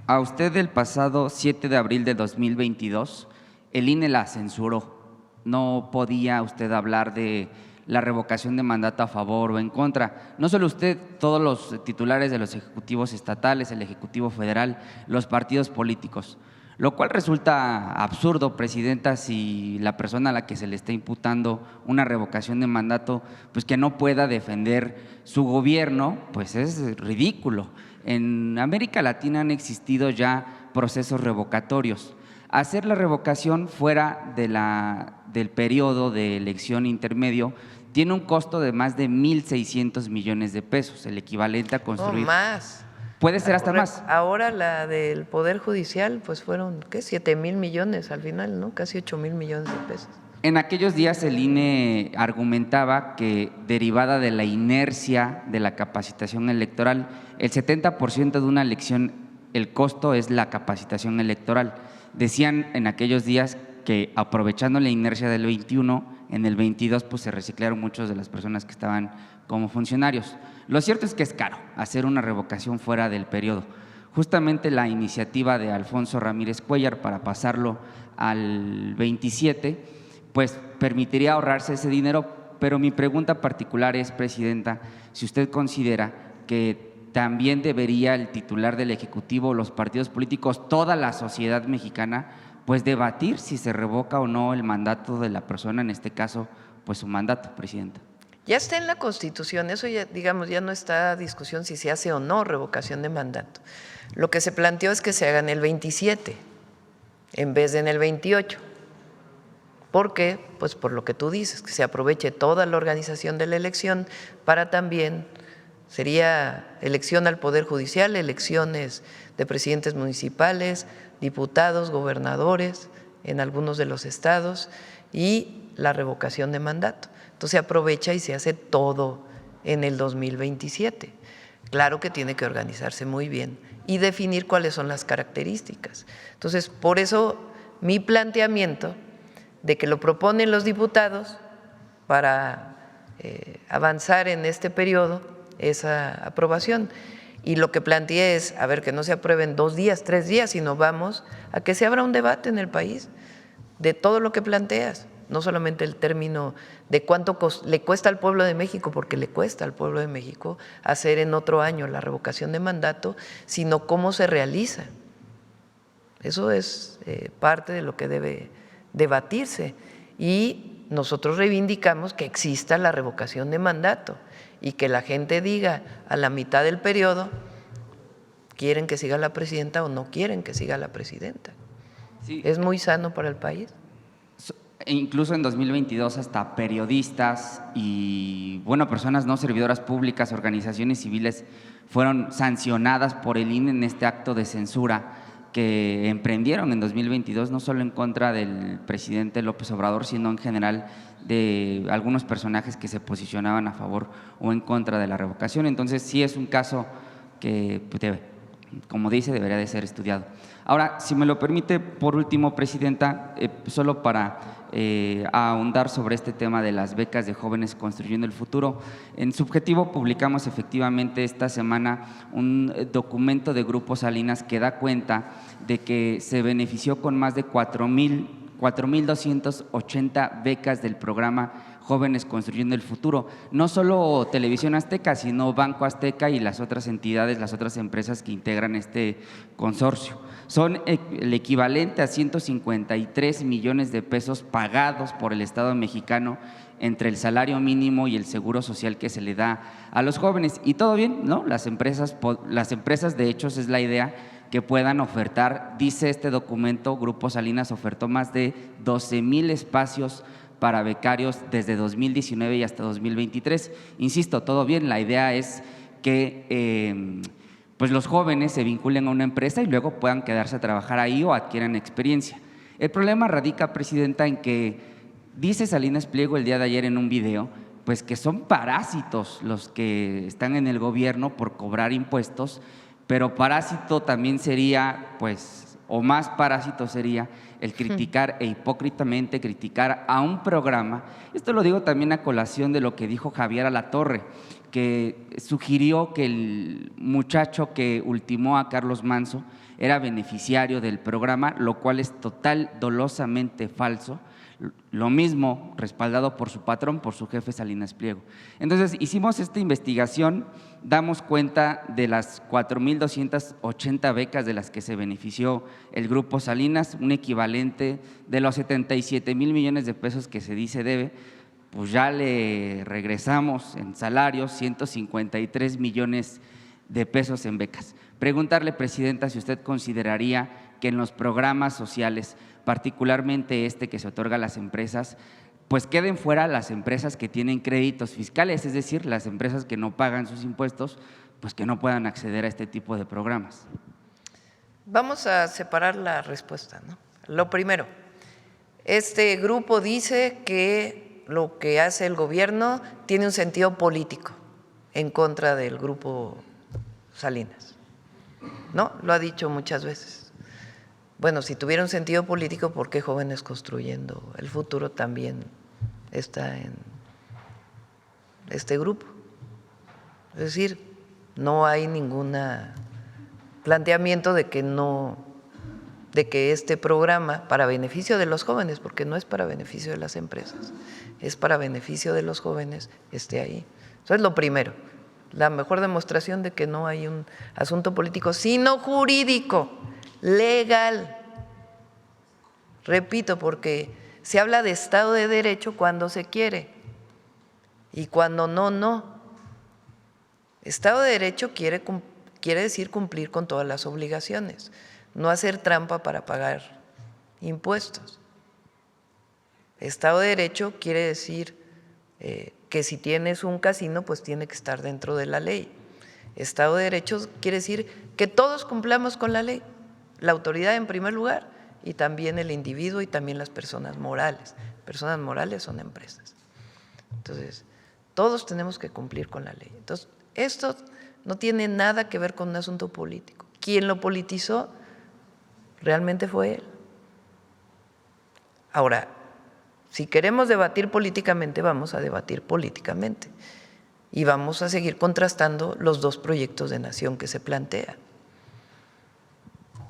a usted el pasado 7 de abril de 2022, el INE la censuró. No podía usted hablar de la revocación de mandato a favor o en contra. No solo usted, todos los titulares de los ejecutivos estatales, el Ejecutivo Federal, los partidos políticos. Lo cual resulta absurdo, Presidenta, si la persona a la que se le está imputando una revocación de mandato, pues que no pueda defender su gobierno, pues es ridículo. En América Latina han existido ya procesos revocatorios. Hacer la revocación fuera del periodo de elección intermedio tiene un costo de más de 1.600 millones de pesos, el equivalente a construir… No, más. Puede ser hasta más. Ahora la del Poder Judicial, pues fueron, ¿qué? 7,000 millones al final, ¿no? Casi 8,000 millones de pesos. En aquellos días el INE argumentaba que, derivada de la inercia de la capacitación electoral, el 70% de una elección, el costo es la capacitación electoral. Decían en aquellos días que, aprovechando la inercia del 21, en el 22 pues se reciclaron muchas de las personas que estaban como funcionarios. Lo cierto es que es caro hacer una revocación fuera del periodo. Justamente la iniciativa de Alfonso Ramírez Cuéllar para pasarlo al 27, pues permitiría ahorrarse ese dinero, pero mi pregunta particular es, Presidenta, si usted considera que también debería el titular del Ejecutivo, los partidos políticos, toda la sociedad mexicana, pues debatir si se revoca o no el mandato de la persona, en este caso, pues su mandato, Presidenta. Ya está en la Constitución, eso ya, digamos, ya no está a discusión si se hace o no revocación de mandato. Lo que se planteó es que se haga en el 27 en vez de en el 28. ¿Por qué? Pues por lo que tú dices, que se aproveche toda la organización de la elección para también, sería elección al Poder Judicial, elecciones de presidentes municipales, diputados, gobernadores en algunos de los estados y la revocación de mandato. Entonces se aprovecha y se hace todo en el 2027. Claro que tiene que organizarse muy bien y definir cuáles son las características. Entonces, por eso mi planteamiento de que lo proponen los diputados para avanzar en este periodo, esa aprobación. Y lo que planteé es, a ver, que no se aprueben 2 días, 3 días, sino vamos a que se abra un debate en el país de todo lo que planteas, no solamente el término de cuánto le cuesta al pueblo de México, porque le cuesta al pueblo de México hacer en otro año la revocación de mandato, sino cómo se realiza. Eso es parte de lo que debe debatirse y nosotros reivindicamos que exista la revocación de mandato y que la gente diga a la mitad del periodo quieren que siga la presidenta o no quieren que siga la presidenta. Sí. Es muy sano para el país. Incluso en 2022 hasta periodistas y, bueno, personas no servidoras públicas, organizaciones civiles fueron sancionadas por el INE en este acto de censura que emprendieron en 2022, no solo en contra del presidente López Obrador, sino en general de algunos personajes que se posicionaban a favor o en contra de la revocación. Entonces sí es un caso que como dice, debería de ser estudiado. Ahora, si me lo permite, por último, Presidenta, solo para ahondar sobre este tema de las becas de jóvenes construyendo el futuro. En Subjetivo publicamos efectivamente esta semana un documento de Grupo Salinas que da cuenta de que se benefició con más de 4,280 becas del programa Jóvenes Construyendo el Futuro. No solo Televisión Azteca, sino Banco Azteca y las otras entidades, las otras empresas que integran este consorcio. Son el equivalente a 153 millones de pesos pagados por el Estado mexicano entre el salario mínimo y el seguro social que se le da a los jóvenes. Y todo bien, ¿no? Las empresas, de hecho, es la idea que puedan ofertar. Dice este documento, Grupo Salinas ofertó más de 12,000 espacios para becarios desde 2019 y hasta 2023. Insisto, todo bien, la idea es que pues los jóvenes se vinculen a una empresa y luego puedan quedarse a trabajar ahí o adquieran experiencia. El problema radica, Presidenta, en que dice Salinas Pliego el día de ayer en un video, pues que son parásitos los que están en el gobierno por cobrar impuestos, pero parásito también sería, pues, o más parásito sería el criticar e hipócritamente criticar a un programa. Esto lo digo también a colación de lo que dijo Javier Alatorre, que sugirió que el muchacho que ultimó a Carlos Manso era beneficiario del programa, lo cual es total dolosamente falso. Lo mismo respaldado por su patrón, por su jefe Salinas Pliego. Entonces hicimos esta investigación, damos cuenta de las 4,280 becas de las que se benefició el Grupo Salinas, un equivalente de los 77,000 millones de pesos que se dice debe, pues ya le regresamos en salarios 153 millones de pesos en becas. Preguntarle, Presidenta, si usted consideraría que en los programas sociales, particularmente este que se otorga a las empresas, pues queden fuera las empresas que tienen créditos fiscales, es decir, las empresas que no pagan sus impuestos, pues que no puedan acceder a este tipo de programas. Vamos a separar la respuesta, ¿no? Lo primero, este grupo dice que lo que hace el gobierno tiene un sentido político en contra del Grupo Salinas, ¿no? Lo ha dicho muchas veces. Bueno, si tuviera un sentido político, ¿por qué Jóvenes Construyendo el Futuro también está en este grupo? Es decir, no hay ningún planteamiento de que este programa para beneficio de los jóvenes, porque no es para beneficio de las empresas, es para beneficio de los jóvenes, esté ahí. Eso es lo primero, la mejor demostración de que no hay un asunto político, sino jurídico, legal. Repito, porque se habla de Estado de Derecho cuando se quiere y cuando no, no. Estado de Derecho quiere decir cumplir con todas las obligaciones, no hacer trampa para pagar impuestos. Estado de Derecho quiere decir que si tienes un casino, pues tiene que estar dentro de la ley. Estado de Derecho quiere decir que todos cumplamos con la ley, la autoridad en primer lugar y también el individuo y también las personas morales. Personas morales son empresas. Entonces, todos tenemos que cumplir con la ley. Entonces, esto no tiene nada que ver con un asunto político. Quien lo politizó realmente fue él. Ahora, si queremos debatir políticamente, vamos a debatir políticamente y vamos a seguir contrastando los dos proyectos de nación que se plantean.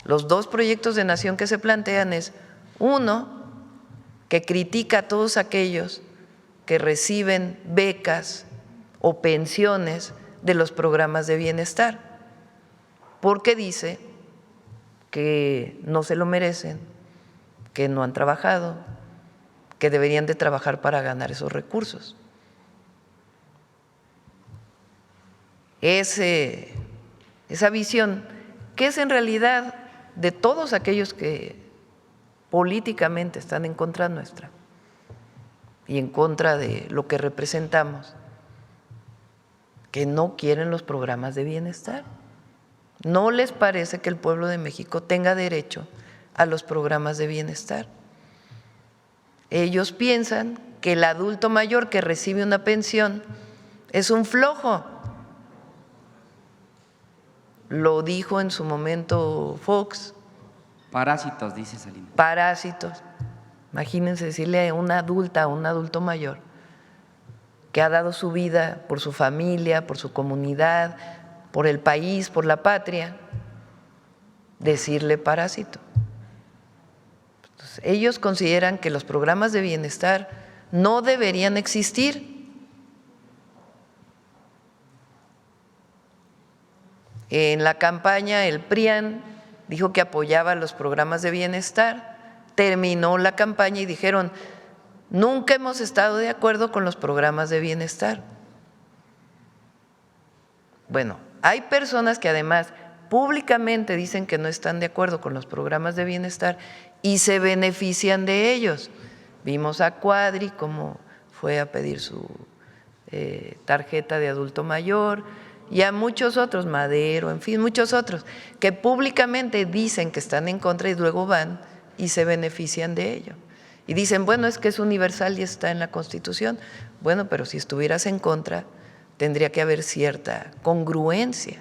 Los dos proyectos de nación que se plantean es uno que critica a todos aquellos que reciben becas o pensiones de los programas de bienestar, porque dice que no se lo merecen, que no han trabajado, que deberían de trabajar para ganar esos recursos. Esa visión, que es en realidad de todos aquellos que políticamente están en contra nuestra y en contra de lo que representamos, que no quieren los programas de bienestar. No les parece que el pueblo de México tenga derecho a los programas de bienestar. Ellos piensan que el adulto mayor que recibe una pensión es un flojo, lo dijo en su momento Fox. Parásitos, dice Salinas. Parásitos. Imagínense decirle a una adulta, a un adulto mayor, que ha dado su vida por su familia, por su comunidad, por el país, por la patria, decirle parásito. Entonces, ellos consideran que los programas de bienestar no deberían existir. En la campaña el PRIAN dijo que apoyaba los programas de bienestar, terminó la campaña y dijeron: nunca hemos estado de acuerdo con los programas de bienestar. Bueno, hay personas que además públicamente dicen que no están de acuerdo con los programas de bienestar y se benefician de ellos. Vimos a Cuadri cómo fue a pedir su tarjeta de adulto mayor, y a muchos otros, Madero, en fin, muchos otros, que públicamente dicen que están en contra y luego van y se benefician de ello. Y dicen, bueno, es que es universal y está en la Constitución. Bueno, pero si estuvieras en contra, tendría que haber cierta congruencia.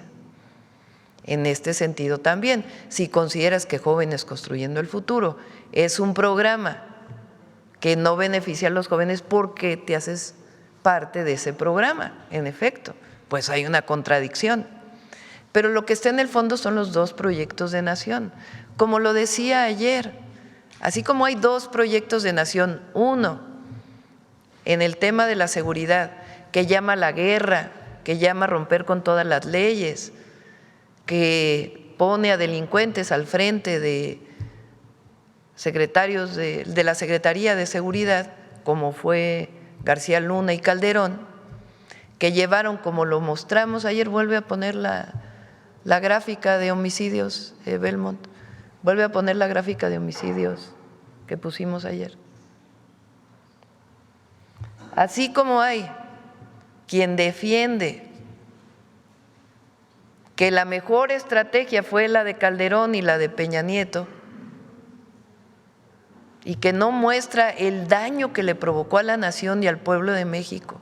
En este sentido también, si consideras que Jóvenes Construyendo el Futuro es un programa que no beneficia a los jóvenes porque te haces parte de ese programa, en efecto, pues hay una contradicción. Pero lo que está en el fondo son los dos proyectos de nación. Como lo decía ayer, así como hay dos proyectos de nación, uno en el tema de la seguridad, que llama a la guerra, que llama a romper con todas las leyes, que pone a delincuentes al frente de secretarios de la Secretaría de Seguridad, como fue García Luna y Calderón, que llevaron, como lo mostramos ayer, vuelve a poner la gráfica de homicidios, Belmont, vuelve a poner la gráfica de homicidios que pusimos ayer. Así como hay quien defiende que la mejor estrategia fue la de Calderón y la de Peña Nieto, y que no muestra el daño que le provocó a la nación y al pueblo de México,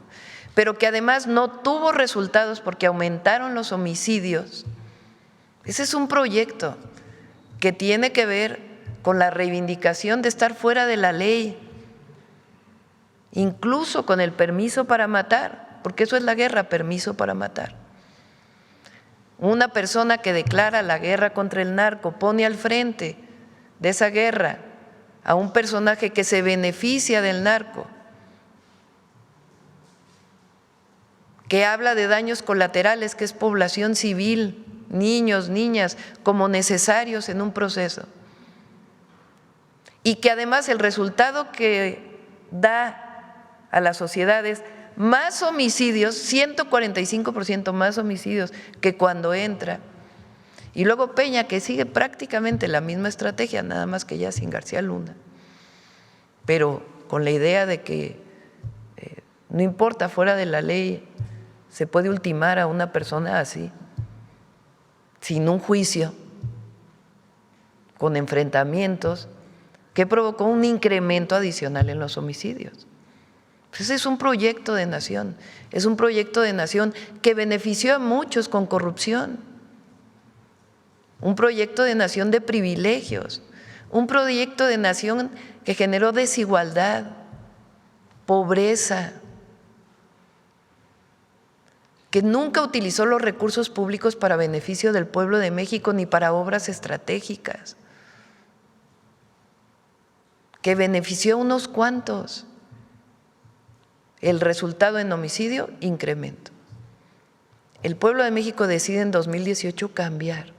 pero que además no tuvo resultados porque aumentaron los homicidios. Ese es un proyecto que tiene que ver con la reivindicación de estar fuera de la ley, incluso con el permiso para matar, porque eso es la guerra, permiso para matar. Una persona que declara la guerra contra el narco pone al frente de esa guerra a un personaje que se beneficia del narco, que habla de daños colaterales, que es población civil, niños, niñas, como necesarios en un proceso. Y que además el resultado que da a las sociedades más homicidios, 145% más homicidios que cuando entra. Y luego Peña, que sigue prácticamente la misma estrategia, nada más que ya sin García Luna, pero con la idea de que no importa, fuera de la ley se puede ultimar a una persona así, sin un juicio, con enfrentamientos, que provocó un incremento adicional en los homicidios. Ese es un proyecto de nación, es un proyecto de nación que benefició a muchos con corrupción, un proyecto de nación de privilegios, un proyecto de nación que generó desigualdad, pobreza, que nunca utilizó los recursos públicos para beneficio del pueblo de México ni para obras estratégicas, que benefició a unos cuantos. El resultado en homicidio, incremento. El pueblo de México decide en 2018 cambiar.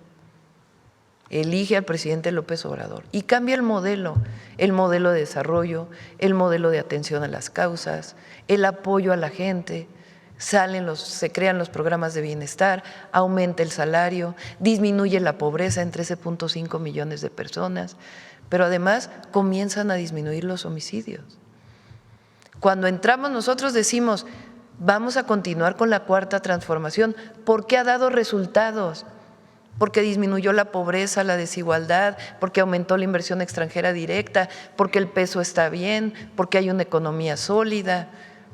Elige al presidente López Obrador y cambia el modelo de desarrollo, el modelo de atención a las causas, el apoyo a la gente. Se crean los programas de bienestar, aumenta el salario, disminuye la pobreza en 13.5 millones de personas, pero además comienzan a disminuir los homicidios. Cuando entramos nosotros decimos, vamos a continuar con la cuarta transformación, porque ha dado resultados, porque disminuyó la pobreza, la desigualdad, porque aumentó la inversión extranjera directa, porque el peso está bien, porque hay una economía sólida,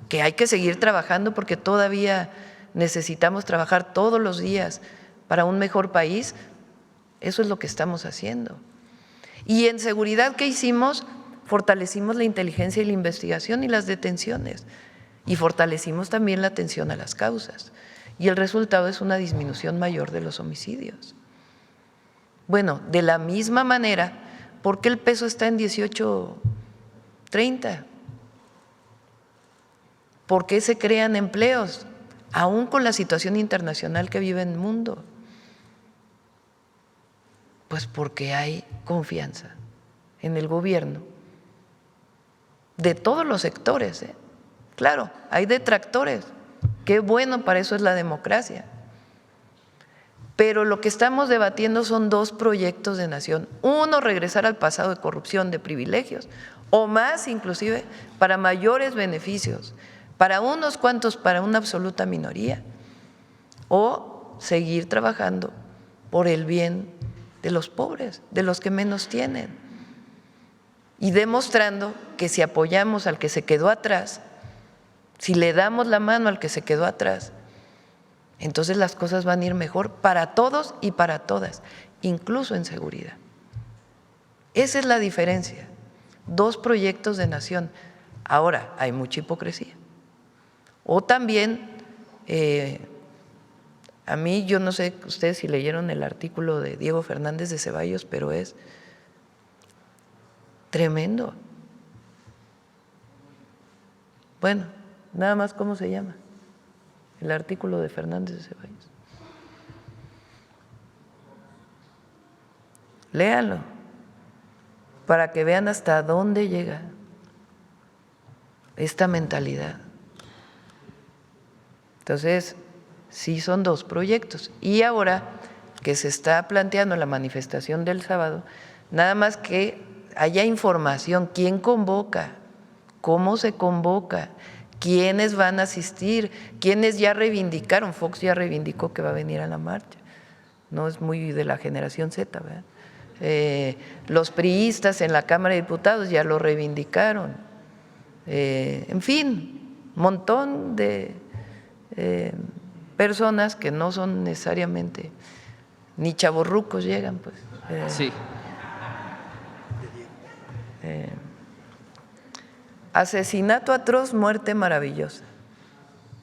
que hay que seguir trabajando porque todavía necesitamos trabajar todos los días para un mejor país, eso es lo que estamos haciendo. Y en seguridad, ¿qué hicimos? Fortalecimos la inteligencia y la investigación y las detenciones. Y fortalecimos también la atención a las causas. Y el resultado es una disminución mayor de los homicidios. Bueno, de la misma manera, ¿por qué el peso está en 18.30? ¿Por qué se crean empleos? Aún con la situación internacional que vive el mundo. Pues porque hay confianza en el gobierno de todos los sectores. Claro, hay detractores. Qué bueno, para eso es la democracia. Pero lo que estamos debatiendo son dos proyectos de nación. Uno, regresar al pasado de corrupción, de privilegios, o más inclusive, para mayores beneficios, para unos cuantos, para una absoluta minoría, o seguir trabajando por el bien de los pobres, de los que menos tienen, y demostrando que si apoyamos al que se quedó atrás, si le damos la mano al que se quedó atrás, entonces las cosas van a ir mejor para todos y para todas, incluso en seguridad. Esa es la diferencia. Dos proyectos de nación. Ahora, hay mucha hipocresía. O también, a mí, yo no sé ustedes si leyeron el artículo de Diego Fernández de Ceballos, pero es tremendo. Bueno, nada más, ¿cómo se llama? El artículo de Fernández de Ceballos. Léanlo para que vean hasta dónde llega esta mentalidad. Entonces, sí son dos proyectos. Y ahora que se está planteando la manifestación del sábado, nada más que haya información, quién convoca, cómo se convoca, quiénes van a asistir, quiénes ya reivindicaron. Fox ya reivindicó que va a venir a la marcha, no es muy de la generación Z, ¿verdad? Los priistas en la Cámara de Diputados ya lo reivindicaron, en fin, montón de personas que no son necesariamente ni chavorrucos llegan, pues. Sí. Asesinato atroz, muerte maravillosa.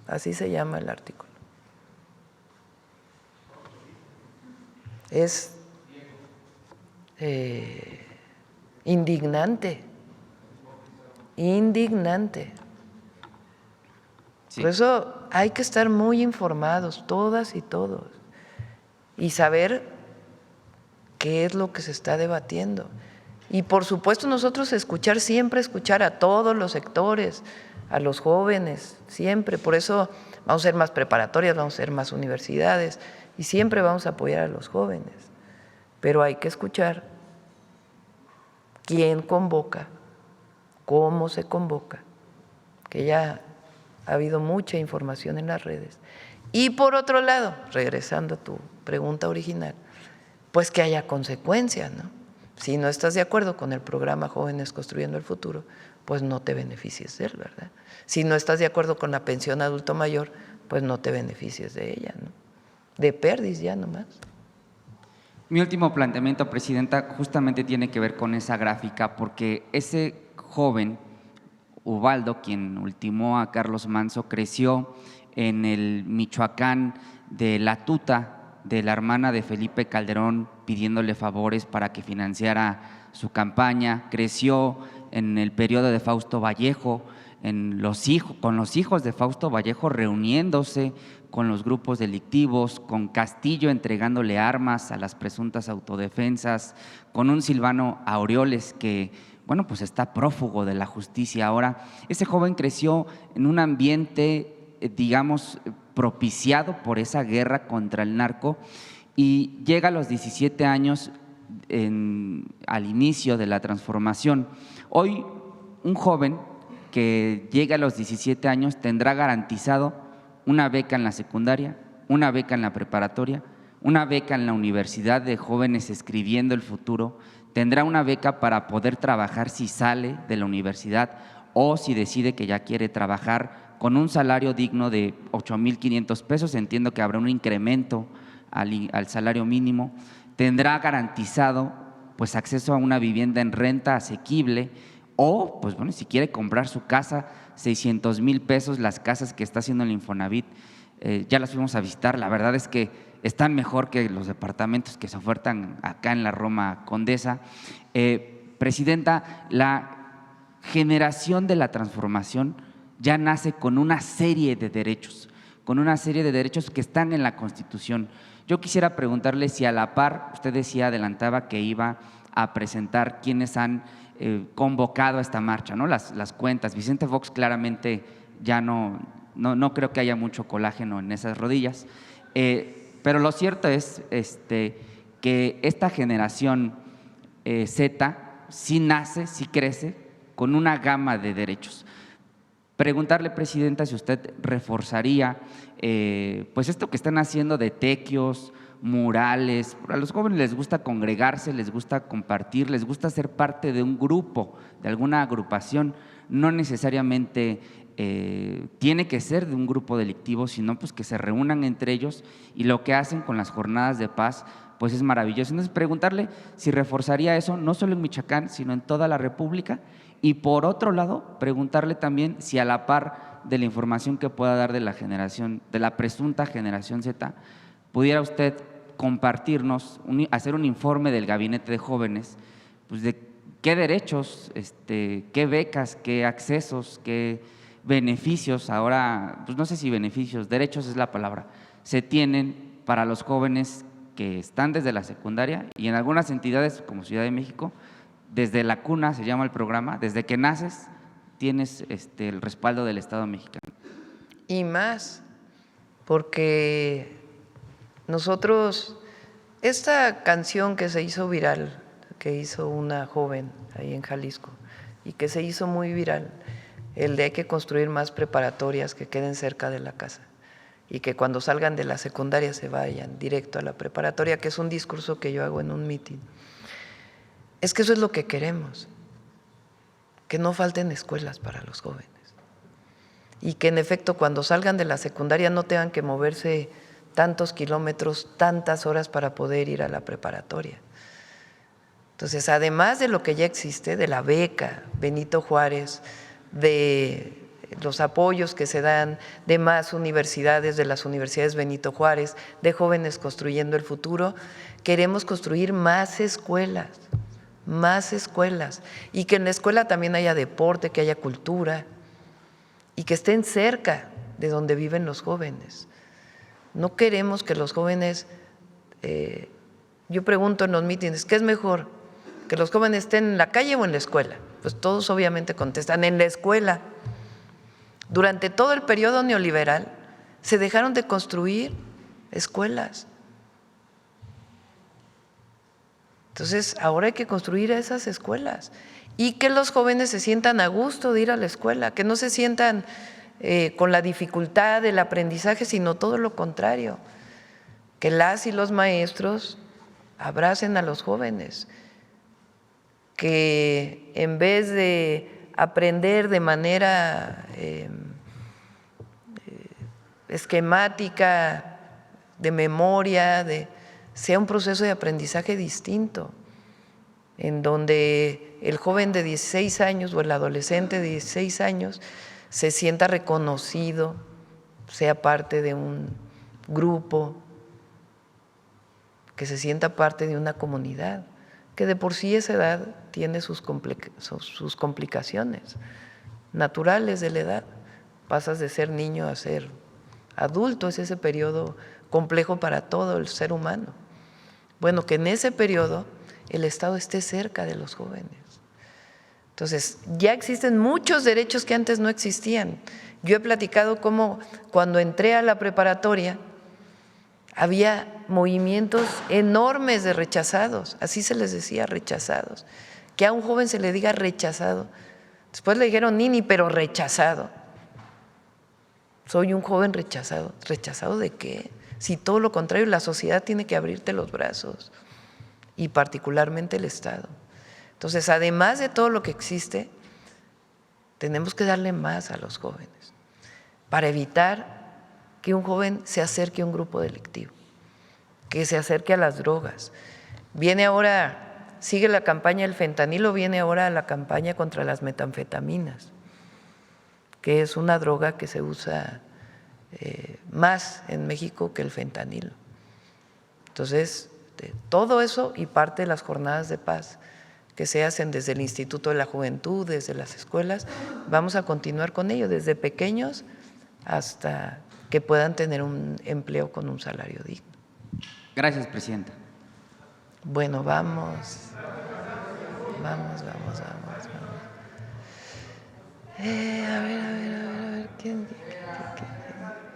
Así se llama el artículo. Es indignante, indignante. Sí. Por eso hay que estar muy informados, todas y todos, y saber qué es lo que se está debatiendo. Y por supuesto nosotros siempre escuchar a todos los sectores, a los jóvenes, siempre. Por eso vamos a ser más preparatorias, vamos a ser más universidades y siempre vamos a apoyar a los jóvenes. Pero hay que escuchar quién convoca, cómo se convoca, que ya ha habido mucha información en las redes. Y por otro lado, regresando a tu pregunta original, pues que haya consecuencias, ¿no? Si no estás de acuerdo con el programa Jóvenes Construyendo el Futuro, pues no te beneficies de él, ¿verdad? Si no estás de acuerdo con la pensión adulto mayor, pues no te beneficies de ella, ¿no? De pérdida ya nomás. Mi último planteamiento, Presidenta, justamente tiene que ver con esa gráfica, porque ese joven, Ubaldo, quien ultimó a Carlos Manso, creció en el Michoacán de La Tuta, de la hermana de Felipe Calderón, pidiéndole favores para que financiara su campaña. Creció en el periodo de Fausto Vallejo, con los hijos de Fausto Vallejo reuniéndose con los grupos delictivos, con Castillo entregándole armas a las presuntas autodefensas, con un Silvano Aureoles que, bueno, pues está prófugo de la justicia ahora. Ese joven creció en un ambiente, digamos, propiciado por esa guerra contra el narco, y llega a los 17 años al inicio de la transformación. Hoy un joven que llegue a los 17 años tendrá garantizado una beca en la secundaria, una beca en la preparatoria, una beca en la universidad de jóvenes escribiendo el futuro, tendrá una beca para poder trabajar si sale de la universidad o si decide que ya quiere trabajar con un salario digno de 8,500 pesos. Entiendo que habrá un incremento al salario mínimo, tendrá garantizado pues acceso a una vivienda en renta asequible o, pues bueno, si quiere comprar su casa, 600,000 pesos, las casas que está haciendo el Infonavit, ya las fuimos a visitar, la verdad es que están mejor que los departamentos que se ofertan acá en la Roma Condesa. Presidenta, la generación de la transformación ya nace con una serie de derechos, que están en la Constitución. Yo quisiera preguntarle si a la par, usted decía, adelantaba que iba a presentar quienes han convocado a esta marcha, ¿no? Las cuentas. Vicente Fox claramente ya no creo que haya mucho colágeno en esas rodillas, pero lo cierto es que esta generación Z sí nace, sí crece con una gama de derechos. Preguntarle, Presidenta, si usted reforzaría pues esto que están haciendo de tequios, murales. A los jóvenes les gusta congregarse, les gusta compartir, les gusta ser parte de un grupo, de alguna agrupación. No necesariamente tiene que ser de un grupo delictivo, sino pues que se reúnan entre ellos, y lo que hacen con las jornadas de paz pues es maravilloso. Entonces, preguntarle si reforzaría eso, no solo en Michoacán, sino en toda la República. Y por otro lado, preguntarle también si a la par de la información que pueda dar de la generación, de la presunta generación Z, pudiera usted compartirnos, hacer un informe del Gabinete de Jóvenes, pues de qué derechos, qué becas, qué accesos, qué beneficios, ahora, pues no sé si beneficios, derechos es la palabra, se tienen para los jóvenes que están desde la secundaria y en algunas entidades como Ciudad de México, desde la cuna se llama el programa, desde que naces tienes el respaldo del Estado mexicano. Y más, porque nosotros, esta canción que se hizo viral, que hizo una joven ahí en Jalisco y que se hizo muy viral, el de hay que construir más preparatorias que queden cerca de la casa y que cuando salgan de la secundaria se vayan directo a la preparatoria, que es un discurso que yo hago en un mitin. Es que eso es lo que queremos, que no falten escuelas para los jóvenes y que en efecto cuando salgan de la secundaria no tengan que moverse tantos kilómetros, tantas horas para poder ir a la preparatoria. Entonces, además de lo que ya existe, de la beca Benito Juárez, de los apoyos que se dan de más universidades, de las universidades Benito Juárez, de Jóvenes Construyendo el Futuro, queremos construir más escuelas y que en la escuela también haya deporte, que haya cultura y que estén cerca de donde viven los jóvenes. No queremos que los jóvenes, yo pregunto en los mítines, ¿qué es mejor? ¿Que los jóvenes estén en la calle o en la escuela? Pues todos obviamente contestan, en la escuela. Durante todo el periodo neoliberal se dejaron de construir escuelas. Entonces, ahora hay que construir esas escuelas y que los jóvenes se sientan a gusto de ir a la escuela, que no se sientan con la dificultad del aprendizaje, sino todo lo contrario, que las y los maestros abracen a los jóvenes, que en vez de aprender de manera esquemática, de memoria, sea un proceso de aprendizaje distinto, en donde el joven de 16 años o el adolescente de 16 años se sienta reconocido, sea parte de un grupo, que se sienta parte de una comunidad, que de por sí esa edad tiene sus complicaciones naturales de la edad. Pasas de ser niño a ser adulto, es ese periodo complejo para todo el ser humano. Bueno, que en ese periodo el Estado esté cerca de los jóvenes. Entonces, ya existen muchos derechos que antes no existían. Yo he platicado cómo cuando entré a la preparatoria había movimientos enormes de rechazados, así se les decía, rechazados. Que a un joven se le diga rechazado. Después le dijeron nini, pero rechazado. Soy un joven rechazado. ¿Rechazado de qué? Si todo lo contrario, la sociedad tiene que abrirte los brazos y particularmente el Estado. Entonces, además de todo lo que existe, tenemos que darle más a los jóvenes para evitar que un joven se acerque a un grupo delictivo. que se acerque a las drogas. Viene ahora, sigue la campaña del fentanilo, viene ahora la campaña contra las metanfetaminas, que es una droga que se usa más en México que el fentanilo. Entonces, todo eso y parte de las jornadas de paz que se hacen desde el Instituto de la Juventud, desde las escuelas, vamos a continuar con ello, desde pequeños hasta que puedan tener un empleo con un salario digno. Gracias, presidenta. Bueno, vamos. A ver, ¿quién?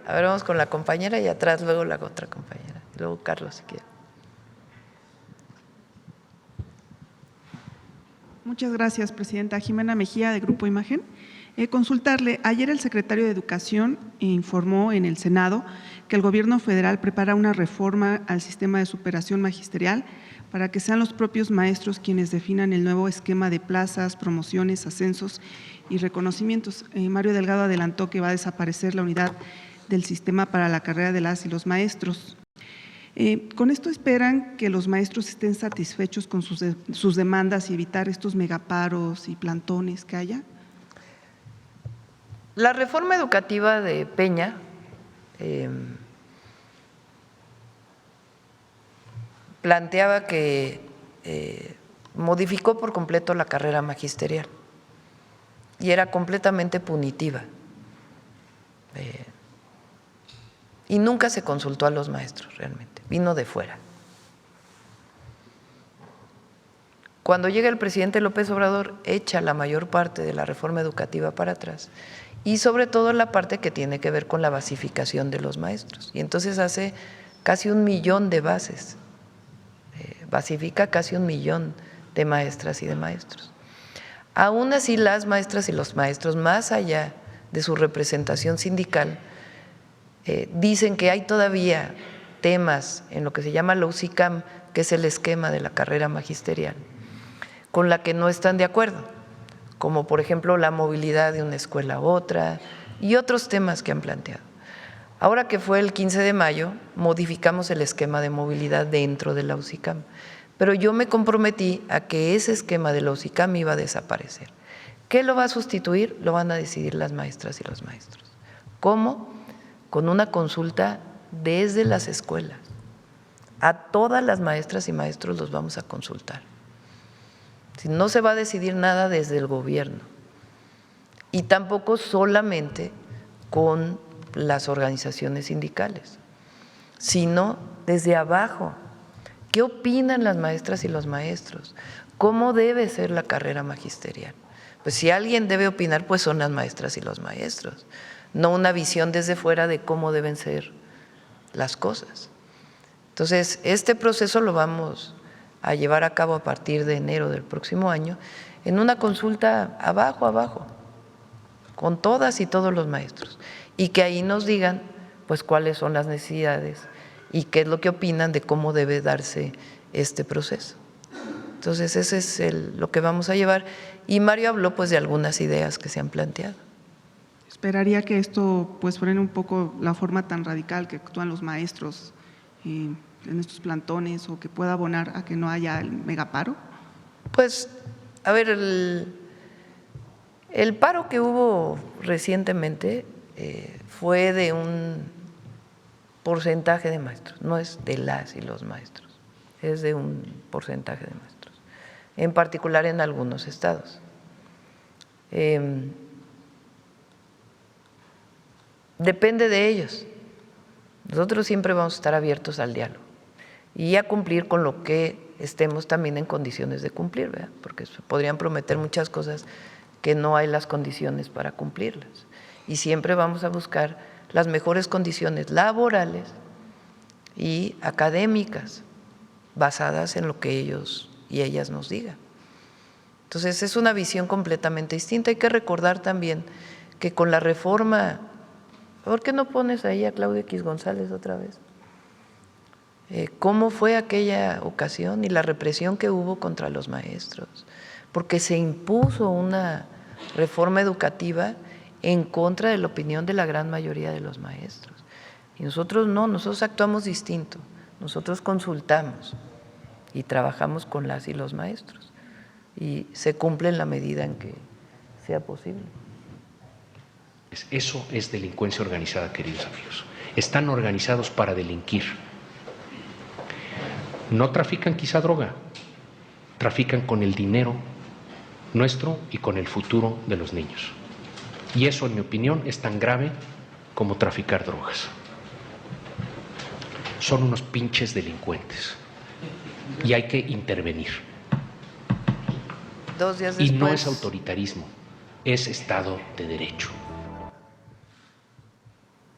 A ver, vamos con la compañera y atrás luego la otra compañera. Y luego Carlos, si quiere. Muchas gracias, presidenta. Jimena Mejía, de Grupo Imagen. Consultarle, ayer el secretario de Educación informó en el Senado que el Gobierno federal prepara una reforma al sistema de superación magisterial para que sean los propios maestros quienes definan el nuevo esquema de plazas, promociones, ascensos y reconocimientos. Mario Delgado adelantó que va a desaparecer la unidad del sistema para la carrera de las y los maestros. ¿Con esto esperan que los maestros estén satisfechos con sus demandas y evitar estos megaparos y plantones que haya? La reforma educativa de Peña planteaba que modificó por completo la carrera magisterial y era completamente punitiva. Y nunca se consultó a los maestros realmente, vino de fuera. Cuando llega el presidente López Obrador, echa la mayor parte de la reforma educativa para atrás y sobre todo la parte que tiene que ver con la basificación de los maestros. Y entonces hace casi 1 millón de bases, basifica casi 1 millón de maestras y de maestros. Aún así, las maestras y los maestros, más allá de su representación sindical, dicen que hay todavía temas en lo que se llama la UCICAM, que es el esquema de la carrera magisterial, con la que no están de acuerdo, como por ejemplo la movilidad de una escuela a otra y otros temas que han planteado. Ahora que fue el 15 de mayo, modificamos el esquema de movilidad dentro de la UCICAM, pero yo me comprometí a que ese esquema de la UCICAM iba a desaparecer. ¿Qué lo va a sustituir? Lo van a decidir las maestras y los maestros. ¿Cómo? Con una consulta desde las escuelas. A todas las maestras y maestros los vamos a consultar. No se va a decidir nada desde el gobierno y tampoco solamente con las organizaciones sindicales, sino desde abajo. ¿Qué opinan las maestras y los maestros? ¿Cómo debe ser la carrera magisterial? Pues si alguien debe opinar, pues son las maestras y los maestros, no una visión desde fuera de cómo deben ser las cosas. Entonces, este proceso lo vamos a llevar a cabo a partir de enero del próximo año en una consulta abajo, con todas y todos los maestros, y que ahí nos digan pues cuáles son las necesidades y qué es lo que opinan de cómo debe darse este proceso. Entonces, ese es lo que vamos a llevar, y Mario habló pues de algunas ideas que se han planteado. Esperaría que esto pues frene un poco la forma tan radical que actúan los maestros en estos plantones, o que pueda abonar a que no haya el megaparo. Pues, a ver, el paro que hubo recientemente fue de un porcentaje de maestros, no es de las y los maestros, es de un porcentaje de maestros, en particular en algunos estados. Depende de ellos. Nosotros siempre vamos a estar abiertos al diálogo y a cumplir con lo que estemos también en condiciones de cumplir, ¿verdad? Porque podrían prometer muchas cosas que no hay las condiciones para cumplirlas. Y siempre vamos a buscar las mejores condiciones laborales y académicas basadas en lo que ellos y ellas nos digan. Entonces, es una visión completamente distinta. Hay que recordar también que con la reforma… ¿Por qué no pones ahí a Claudia X González otra vez? ¿Cómo fue aquella ocasión y la represión que hubo contra los maestros? Porque se impuso una reforma educativa en contra de la opinión de la gran mayoría de los maestros. Y nosotros no, nosotros actuamos distinto. nosotros consultamos y trabajamos con las y los maestros y se cumple en la medida en que sea posible. Eso es delincuencia organizada, queridos amigos. Están organizados para delinquir. No trafican quizá droga, trafican con el dinero nuestro y con el futuro de los niños. Y eso, en mi opinión, es tan grave como traficar drogas. Son unos pinches delincuentes y hay que intervenir. 2 días después, y no es autoritarismo, es Estado de Derecho.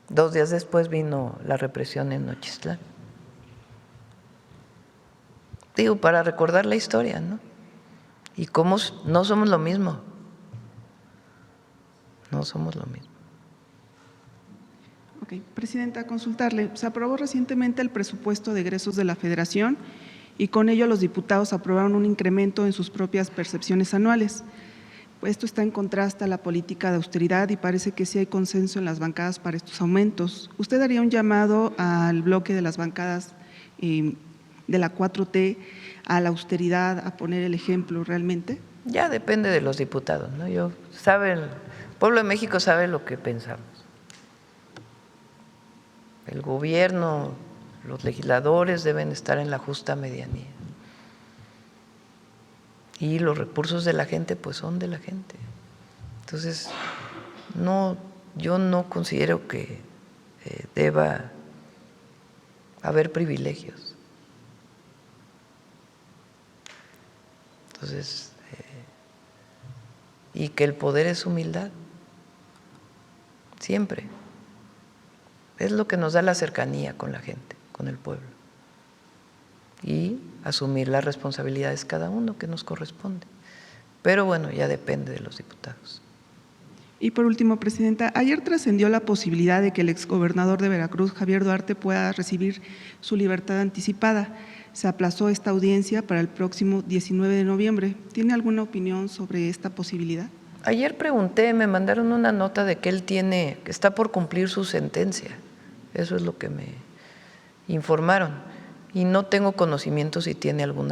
2 días después vino la represión en Nochistlán. Digo, para recordar la historia, ¿no? Y cómo no somos lo mismo. No somos lo mismo. Ok, Presidenta, consultarle. Se aprobó recientemente el presupuesto de egresos de la Federación y con ello los diputados aprobaron un incremento en sus propias percepciones anuales. Pues esto está en contraste a la política de austeridad y parece que sí hay consenso en las bancadas para estos aumentos. ¿Usted haría un llamado al bloque de las bancadas de la 4T a la austeridad, a poner el ejemplo realmente? Ya depende de los diputados, ¿no? El pueblo de México sabe lo que pensamos. El gobierno, los legisladores deben estar en la justa medianía. Y los recursos de la gente, pues son de la gente. Entonces, yo no considero que deba haber privilegios. Entonces, y que el poder es humildad, siempre. Es lo que nos da la cercanía con la gente, con el pueblo. Y asumir las responsabilidades cada uno que nos corresponde. Pero bueno, ya depende de los diputados. Y por último, Presidenta, ayer trascendió la posibilidad de que el exgobernador de Veracruz, Javier Duarte, pueda recibir su libertad anticipada. Se aplazó esta audiencia para el próximo 19 de noviembre. ¿Tiene alguna opinión sobre esta posibilidad? Ayer pregunté, me mandaron una nota de que él que está por cumplir su sentencia. Eso es lo que me informaron. Y no tengo conocimiento si tiene algún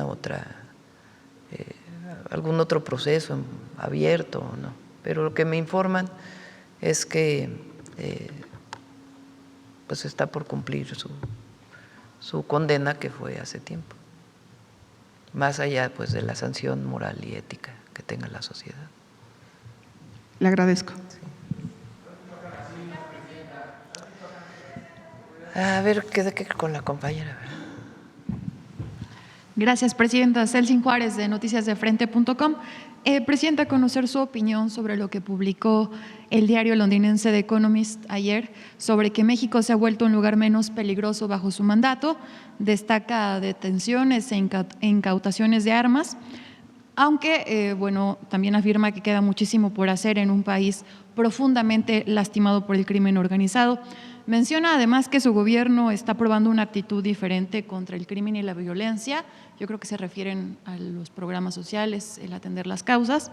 otro proceso abierto o no. Pero lo que me informan es que pues está por cumplir su condena que fue hace tiempo, más allá pues de la sanción moral y ética que tenga la sociedad. Le agradezco. Sí. A ver, quede con la compañera. Gracias, Presidenta. Celsin Juárez, de noticiasdefrente.com. Presidenta, conocer su opinión sobre lo que publicó el diario londinense The Economist ayer sobre que México se ha vuelto un lugar menos peligroso bajo su mandato. Destaca detenciones e incautaciones de armas, aunque también afirma que queda muchísimo por hacer en un país profundamente lastimado por el crimen organizado. Menciona además que su gobierno está probando una actitud diferente contra el crimen y la violencia. Yo creo que se refieren a los programas sociales, el atender las causas.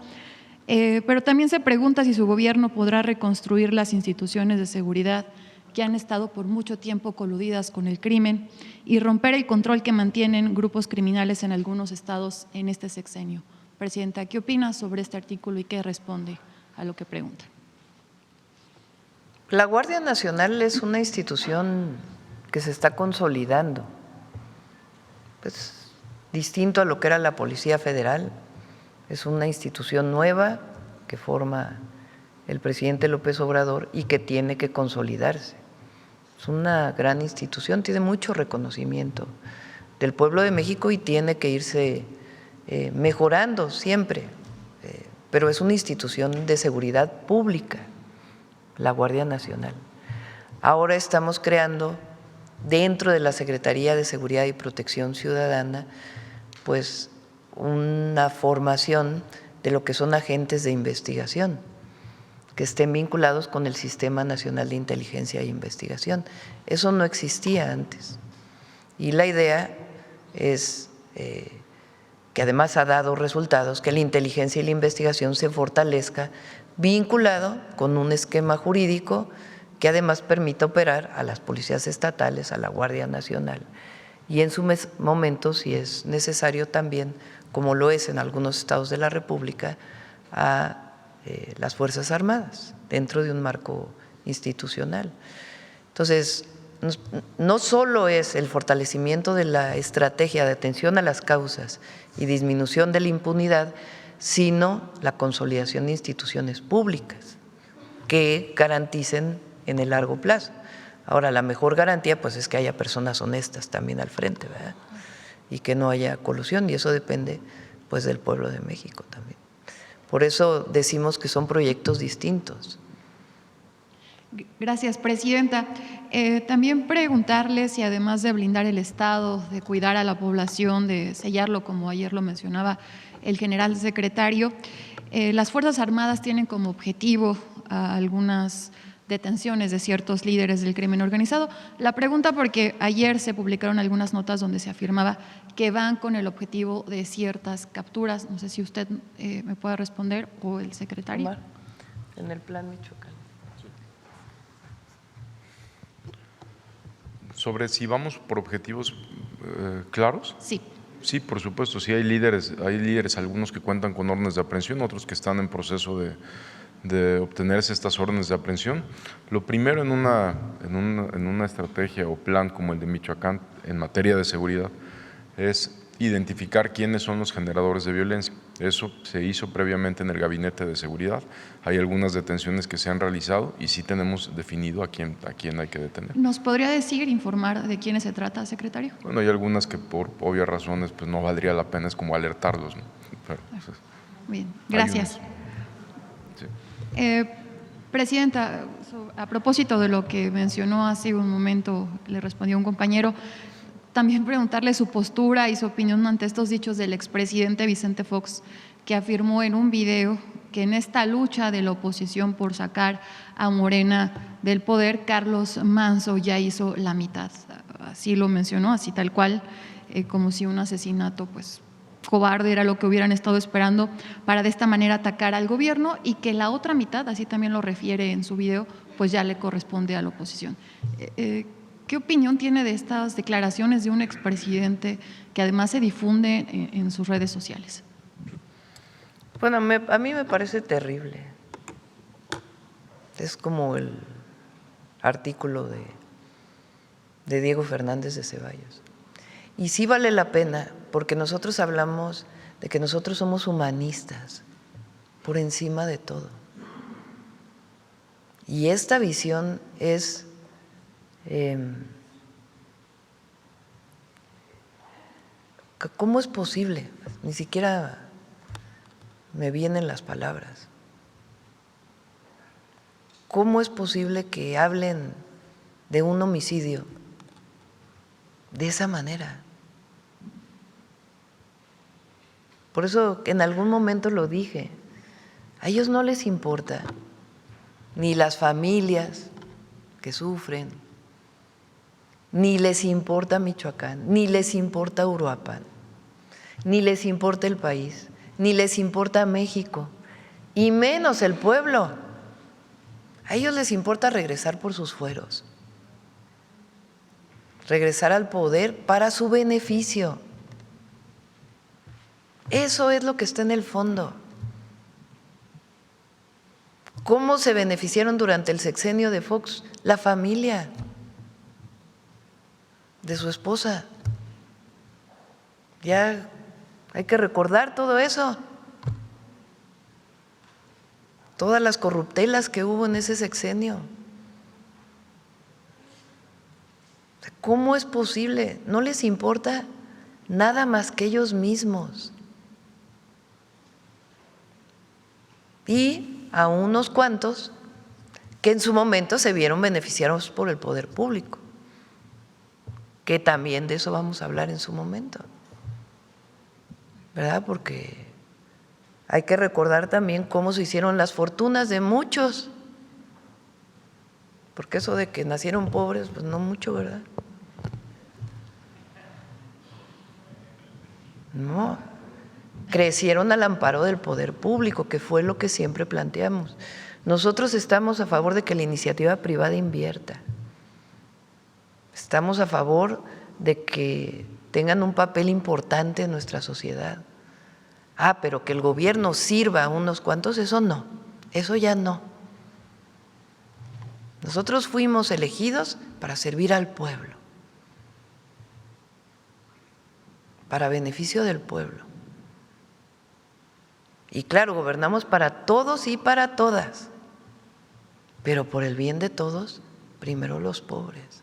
Pero también se pregunta si su gobierno podrá reconstruir las instituciones de seguridad que han estado por mucho tiempo coludidas con el crimen y romper el control que mantienen grupos criminales en algunos estados en este sexenio. Presidenta, ¿qué opina sobre este artículo y qué responde a lo que pregunta? La Guardia Nacional es una institución que se está consolidando, pues distinto a lo que era la Policía Federal. Es una institución nueva que forma el presidente López Obrador y que tiene que consolidarse. Es una gran institución, tiene mucho reconocimiento del pueblo de México y tiene que irse mejorando siempre, pero es una institución de seguridad pública, la Guardia Nacional. Ahora estamos creando dentro de la Secretaría de Seguridad y Protección Ciudadana pues una formación de lo que son agentes de investigación que estén vinculados con el Sistema Nacional de Inteligencia e Investigación. Eso no existía antes. Y la idea es que además ha dado resultados, que la inteligencia y la investigación se fortalezca vinculado con un esquema jurídico que además permita operar a las policías estatales, a la Guardia Nacional y en su momento, si es necesario también, como lo es en algunos estados de la República, a las Fuerzas Armadas, dentro de un marco institucional. Entonces, no solo es el fortalecimiento de la estrategia de atención a las causas y disminución de la impunidad, sino la consolidación de instituciones públicas que garanticen en el largo plazo. Ahora, la mejor garantía pues es que haya personas honestas también al frente, ¿verdad? Y que no haya colusión, y eso depende pues del pueblo de México también. Por eso decimos que son proyectos distintos. Gracias, presidenta. También preguntarle si además de blindar el Estado, de cuidar a la población, de sellarlo, como ayer lo mencionaba el general secretario, las Fuerzas Armadas tienen como objetivo algunas detenciones de ciertos líderes del crimen organizado. La pregunta porque ayer se publicaron algunas notas donde se afirmaba que van con el objetivo de ciertas capturas. No sé si usted me puede responder o el secretario. Omar, en el plan Michoacán. Sobre si vamos por objetivos claros. Sí. Sí, por supuesto, sí hay líderes, algunos que cuentan con órdenes de aprehensión, otros que están en proceso de obtenerse estas órdenes de aprehensión. Lo primero en una estrategia o plan como el de Michoacán en materia de seguridad es identificar quiénes son los generadores de violencia. Eso se hizo previamente en el Gabinete de Seguridad. Hay algunas detenciones que se han realizado y sí tenemos definido a quién hay que detener. ¿Nos podría decir, informar de quiénes se trata, secretario? Bueno, hay algunas que por obvias razones pues no valdría la pena, es como alertarlos, ¿no? Pero, pues, bien, gracias. Sí. Presidenta, a propósito de lo que mencionó hace un momento, le respondió un compañero, también preguntarle su postura y su opinión ante estos dichos del expresidente Vicente Fox, que afirmó en un video que en esta lucha de la oposición por sacar a Morena del poder, Carlos Manzo ya hizo la mitad. Así lo mencionó, así tal cual, como si un asesinato pues cobarde era lo que hubieran estado esperando para de esta manera atacar al gobierno, y que la otra mitad, así también lo refiere en su video, pues ya le corresponde a la oposición. ¿Qué opinión tiene de estas declaraciones de un expresidente que además se difunde en sus redes sociales? Bueno, a mí me parece terrible. Es como el artículo de Diego Fernández de Ceballos. Y sí vale la pena, porque nosotros hablamos de que nosotros somos humanistas por encima de todo. Y esta visión es ¿cómo es posible? Ni siquiera me vienen las palabras. ¿Cómo es posible que hablen de un homicidio de esa manera? Por eso en algún momento lo dije, a ellos no les importa ni las familias que sufren, ni les importa Michoacán, ni les importa Uruapan, ni les importa el país, ni les importa México, y menos el pueblo. A ellos les importa regresar por sus fueros, regresar al poder para su beneficio. Eso es lo que está en el fondo. ¿Cómo se beneficiaron durante el sexenio de Fox? La familia de su esposa. Ya hay que recordar todo eso. Todas las corruptelas que hubo en ese sexenio. ¿Cómo es posible? No les importa nada más que ellos mismos. Y a unos cuantos que en su momento se vieron beneficiados por el poder público, que también de eso vamos a hablar en su momento, ¿verdad? Porque hay que recordar también cómo se hicieron las fortunas de muchos, porque eso de que nacieron pobres, pues no mucho, ¿verdad? No, crecieron al amparo del poder público, que fue lo que siempre planteamos. Nosotros estamos a favor de que la iniciativa privada invierta. Estamos a favor de que tengan un papel importante en nuestra sociedad. Pero que el gobierno sirva a unos cuantos, eso no, eso ya no. Nosotros fuimos elegidos para servir al pueblo, para beneficio del pueblo. Y claro, gobernamos para todos y para todas, pero por el bien de todos, primero los pobres.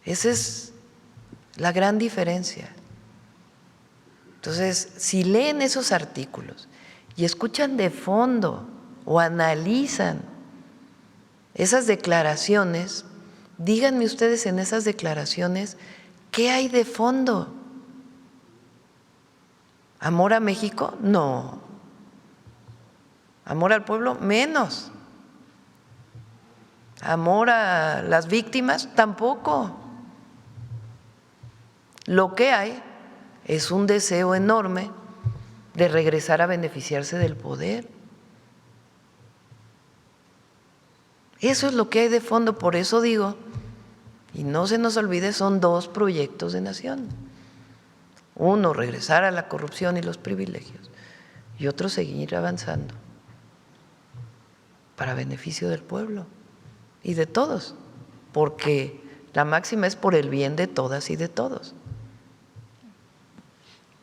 Esa es la gran diferencia. Entonces, si leen esos artículos y escuchan de fondo o analizan esas declaraciones, díganme ustedes en esas declaraciones, ¿qué hay de fondo? ¿Amor a México? No. ¿Amor al pueblo? Menos. ¿Amor a las víctimas? Tampoco. Lo que hay es un deseo enorme de regresar a beneficiarse del poder. Eso es lo que hay de fondo, por eso digo, y no se nos olvide, son dos proyectos de nación. Uno, regresar a la corrupción y los privilegios, y otro, seguir avanzando para beneficio del pueblo y de todos, porque la máxima es por el bien de todas y de todos.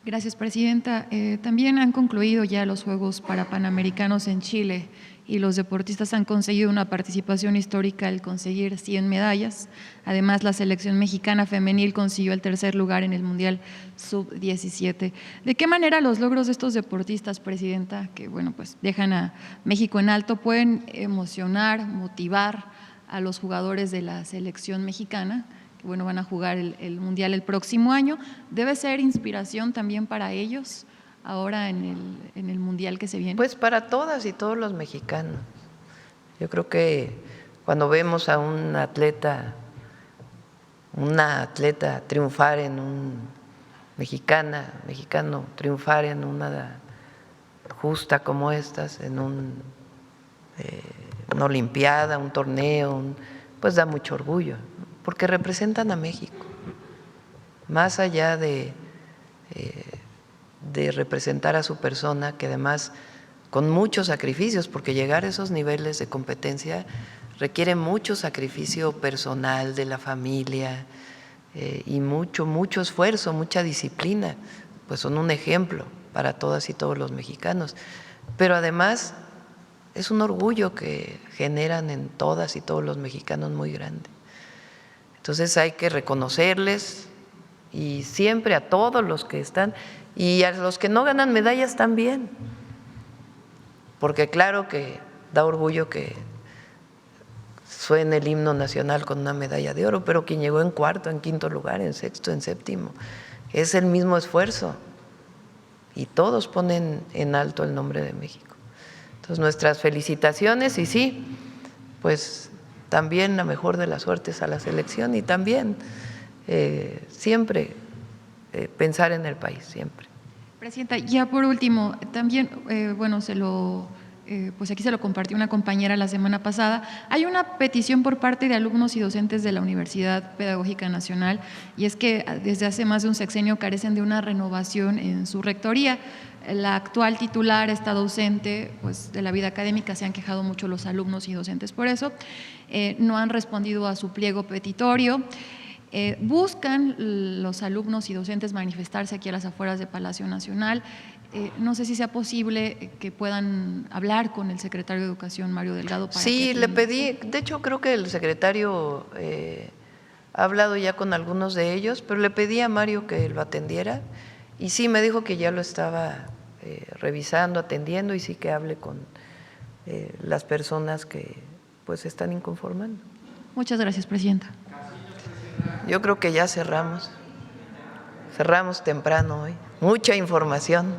Gracias, presidenta. También han concluido ya los Juegos Panamericanos en Chile y los deportistas han conseguido una participación histórica al conseguir 100 medallas. Además, la selección mexicana femenil consiguió el tercer lugar en el Mundial Sub-17. ¿De qué manera los logros de estos deportistas, presidenta, que bueno, pues dejan a México en alto, pueden emocionar, motivar a los jugadores de la selección mexicana? Bueno, van a jugar el Mundial el próximo año. ¿Debe ser inspiración también para ellos ahora en el Mundial que se viene? Pues para todas y todos los mexicanos. Yo creo que cuando vemos a una atleta triunfar en mexicano triunfar en una justa como estas, en una olimpiada, un torneo, pues da mucho orgullo, porque representan a México, más allá de representar a su persona, que además con muchos sacrificios, porque llegar a esos niveles de competencia requiere mucho sacrificio personal de la familia y mucho esfuerzo, mucha disciplina, pues son un ejemplo para todas y todos los mexicanos, pero además es un orgullo que generan en todas y todos los mexicanos muy grande. Entonces hay que reconocerles y siempre a todos los que están y a los que no ganan medallas también, porque claro que da orgullo que suene el himno nacional con una medalla de oro, pero quien llegó en cuarto, en quinto lugar, en sexto, en séptimo, es el mismo esfuerzo y todos ponen en alto el nombre de México. Entonces nuestras felicitaciones y sí, pues también la mejor de las suertes a la selección y también siempre pensar en el país, siempre. Presidenta, ya por último, también, bueno, pues aquí se lo compartió una compañera la semana pasada. Hay una petición por parte de alumnos y docentes de la Universidad Pedagógica Nacional y es que desde hace más de un sexenio carecen de una renovación en su rectoría. La actual titular está ausente pues, de la vida académica, se han quejado mucho los alumnos y docentes por eso, no han respondido a su pliego petitorio. Buscan los alumnos y docentes manifestarse aquí a las afueras de Palacio Nacional. No sé si sea posible que puedan hablar con el secretario de Educación, Mario Delgado. Sí, le pedí, de hecho creo que el secretario ha hablado ya con algunos de ellos, pero le pedí a Mario que lo atendiera y sí me dijo que ya lo estaba revisando, atendiendo y sí que hable con las personas que pues se están inconformando. Muchas gracias, presidenta. Yo creo que ya cerramos temprano hoy, mucha información.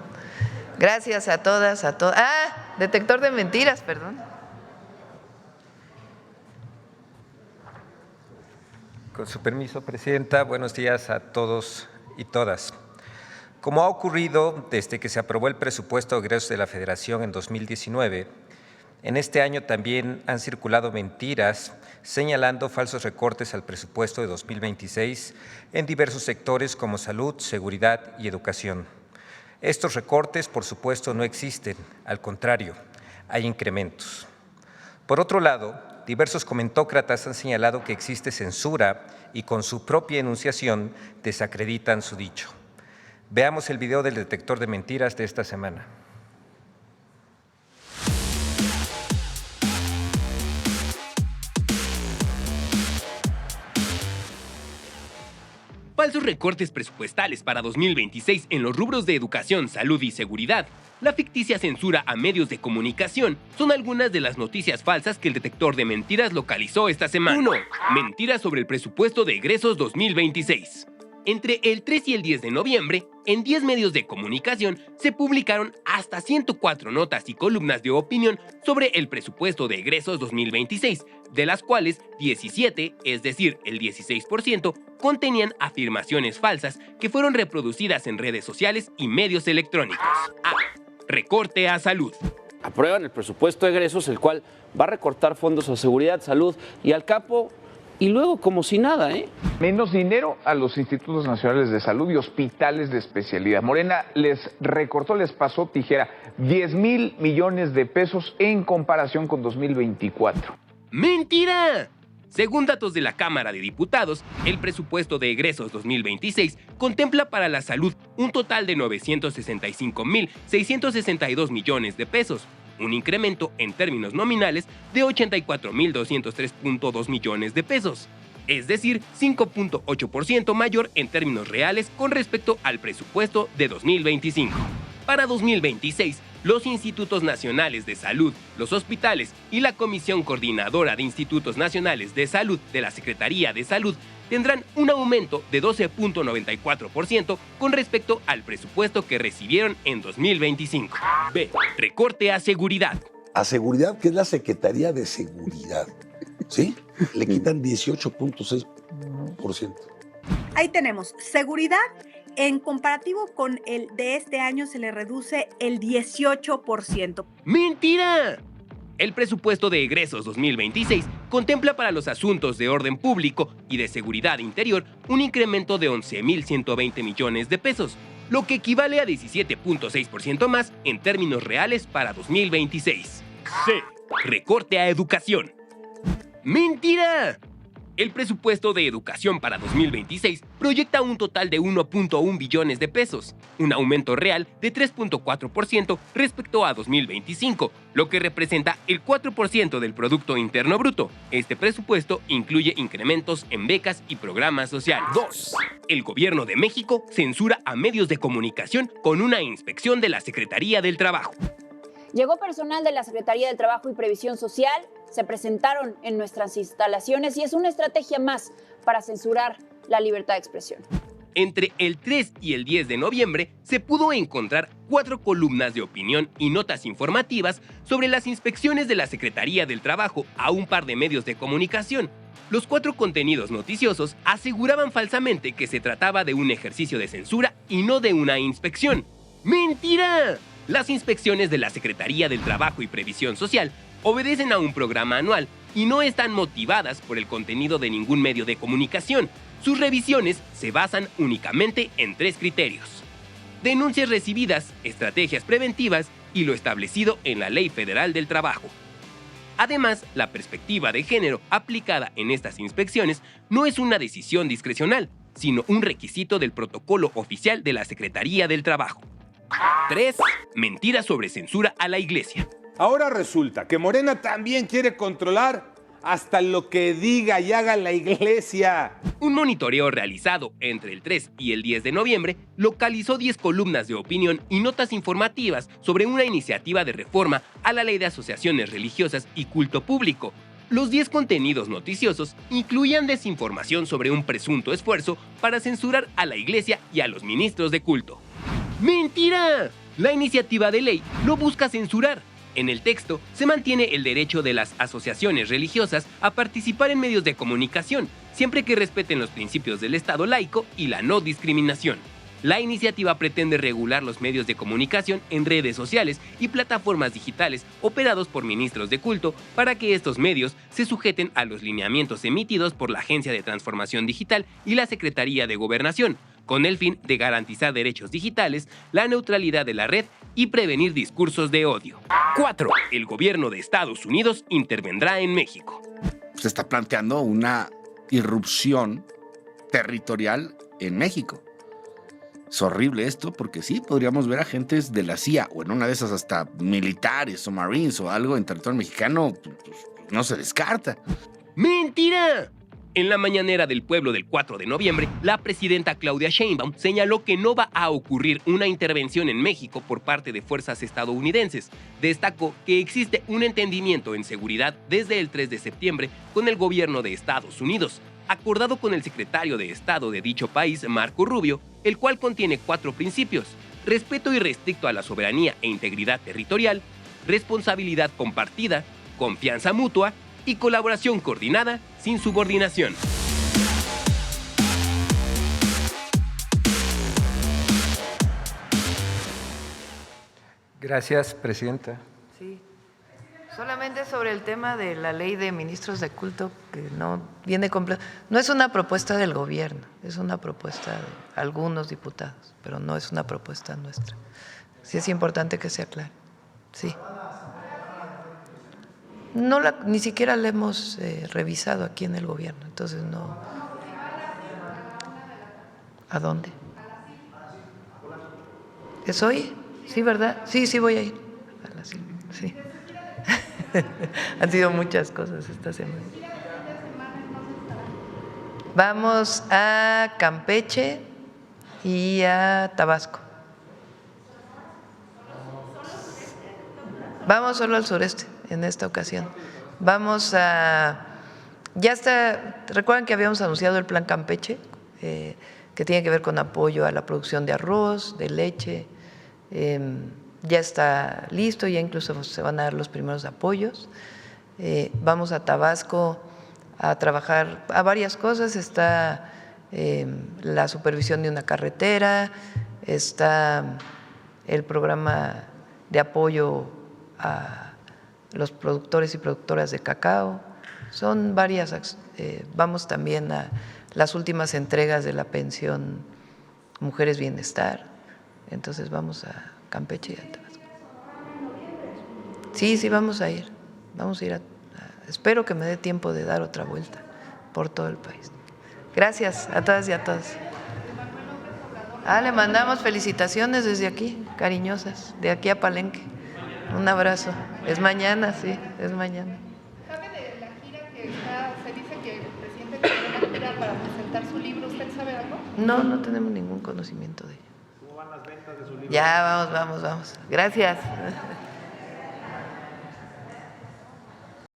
Gracias a todas, a todos. Detector de mentiras, perdón. Con su permiso, presidenta, buenos días a todos y todas. Como ha ocurrido desde que se aprobó el presupuesto de egresos de la Federación en 2019, En este año también han circulado mentiras señalando falsos recortes al presupuesto de 2026 en diversos sectores como salud, seguridad y educación. Estos recortes, por supuesto, no existen, al contrario, hay incrementos. Por otro lado, diversos comentócratas han señalado que existe censura y con su propia enunciación desacreditan su dicho. Veamos el video del detector de mentiras de esta semana. Falsos recortes presupuestales para 2026 en los rubros de educación, salud y seguridad. La ficticia censura a medios de comunicación son algunas de las noticias falsas que el detector de mentiras localizó esta semana. 1. Mentiras sobre el presupuesto de egresos 2026. Entre el 3 y el 10 de noviembre, en 10 medios de comunicación se publicaron hasta 104 notas y columnas de opinión sobre el presupuesto de egresos 2026, de las cuales 17, es decir, el 16%, contenían afirmaciones falsas que fueron reproducidas en redes sociales y medios electrónicos. A. Recorte a salud. Aprueban el presupuesto de egresos, el cual va a recortar fondos a seguridad, salud y al campo, y luego como si nada, Menos dinero a los institutos nacionales de salud y hospitales de especialidad. Morena les recortó, les pasó tijera, 10,000 millones de pesos en comparación con 2024. ¡Mentira! Según datos de la Cámara de Diputados, el presupuesto de egresos 2026 contempla para la salud un total de 965.662 millones de pesos, un incremento en términos nominales de 84.203.2 millones de pesos, es decir, 5.8% mayor en términos reales con respecto al presupuesto de 2025. Para 2026, los institutos nacionales de salud, los hospitales y la Comisión Coordinadora de Institutos Nacionales de Salud de la Secretaría de Salud tendrán un aumento de 12.94% con respecto al presupuesto que recibieron en 2025. B. Recorte a seguridad. A seguridad, que es la Secretaría de Seguridad, ¿sí? Le quitan 18.6%. Ahí tenemos seguridad. En comparativo con el de este año se le reduce el 18%. ¡Mentira! El presupuesto de egresos 2026 contempla para los asuntos de orden público y de seguridad interior un incremento de 11.120 millones de pesos, lo que equivale a 17.6% más en términos reales para 2026. C. Recorte a educación. ¡Mentira! El presupuesto de educación para 2026 proyecta un total de 1.1 billones de pesos, un aumento real de 3.4% respecto a 2025, lo que representa el 4% del Producto Interno Bruto. Este presupuesto incluye incrementos en becas y programas sociales. 2. El Gobierno de México censura a medios de comunicación con una inspección de la Secretaría del Trabajo. Llegó personal de la Secretaría del Trabajo y Previsión Social, se presentaron en nuestras instalaciones y es una estrategia más para censurar la libertad de expresión. Entre el 3 y el 10 de noviembre se pudo encontrar 4 columnas de opinión y notas informativas sobre las inspecciones de la Secretaría del Trabajo a un par de medios de comunicación. Los 4 contenidos noticiosos aseguraban falsamente que se trataba de un ejercicio de censura y no de una inspección. ¡Mentira! Las inspecciones de la Secretaría del Trabajo y Previsión Social obedecen a un programa anual y no están motivadas por el contenido de ningún medio de comunicación. Sus revisiones se basan únicamente en 3 criterios: denuncias recibidas, estrategias preventivas y lo establecido en la Ley Federal del Trabajo. Además, la perspectiva de género aplicada en estas inspecciones no es una decisión discrecional, sino un requisito del protocolo oficial de la Secretaría del Trabajo. 3. Mentiras sobre censura a la Iglesia. Ahora resulta que Morena también quiere controlar hasta lo que diga y haga la Iglesia. Un monitoreo realizado entre el 3 y el 10 de noviembre localizó 10 columnas de opinión y notas informativas sobre una iniciativa de reforma a la Ley de Asociaciones Religiosas y Culto Público. Los 10 contenidos noticiosos incluían desinformación sobre un presunto esfuerzo para censurar a la Iglesia y a los ministros de culto. ¡Mentira! La iniciativa de ley no busca censurar. En el texto se mantiene el derecho de las asociaciones religiosas a participar en medios de comunicación, siempre que respeten los principios del Estado laico y la no discriminación. La iniciativa pretende regular los medios de comunicación en redes sociales y plataformas digitales operados por ministros de culto para que estos medios se sujeten a los lineamientos emitidos por la Agencia de Transformación Digital y la Secretaría de Gobernación, con el fin de garantizar derechos digitales, la neutralidad de la red y prevenir discursos de odio. 4. El gobierno de Estados Unidos intervendrá en México. Se está planteando una irrupción territorial en México. Es horrible esto porque sí, podríamos ver agentes de la CIA o en una de esas hasta militares o marines o algo en territorio mexicano, pues, no se descarta. ¡Mentira! En la mañanera del pueblo del 4 de noviembre, la presidenta Claudia Sheinbaum señaló que no va a ocurrir una intervención en México por parte de fuerzas estadounidenses. Destacó que existe un entendimiento en seguridad desde el 3 de septiembre con el gobierno de Estados Unidos, acordado con el secretario de Estado de dicho país, Marco Rubio, el cual contiene 4 principios: respeto irrestricto a la soberanía e integridad territorial, responsabilidad compartida, confianza mutua y colaboración coordinada sin subordinación. Gracias, presidenta. Sí. Solamente sobre el tema de la ley de ministros de culto, que no viene completo. No es una propuesta del gobierno, es una propuesta de algunos diputados, pero no es una propuesta nuestra. Sí es importante que se aclare. Sí. No ni siquiera la hemos revisado aquí en el gobierno, entonces no. ¿A dónde? ¿Es hoy? Sí, ¿verdad? Sí, sí voy a ir. Sí. Han sido muchas cosas esta semana. Vamos a Campeche y a Tabasco. Vamos solo al sureste en esta ocasión. Vamos a… Ya está, recuerdan que habíamos anunciado el Plan Campeche, que tiene que ver con apoyo a la producción de arroz, de leche. Ya está listo, ya incluso se van a dar los primeros apoyos. Vamos a Tabasco a trabajar a varias cosas. Está la supervisión de una carretera, está el programa de apoyo a los productores y productoras de cacao. Son varias. Vamos también a las últimas entregas de la pensión Mujeres Bienestar. Entonces vamos a Campeche y a Tabasco. Sí, vamos a ir. Vamos a ir espero que me dé tiempo de dar otra vuelta por todo el país. Gracias a todas y a todos. Le mandamos felicitaciones desde aquí, cariñosas, de aquí a Palenque. Un abrazo. Es mañana, sí, es mañana. ¿Sabe de la gira que se dice que el presidente tiene una gira para presentar su libro? ¿Usted sabe algo? No tenemos ningún conocimiento de ello. ¿Cómo van las ventas de su libro? Ya, vamos. Gracias.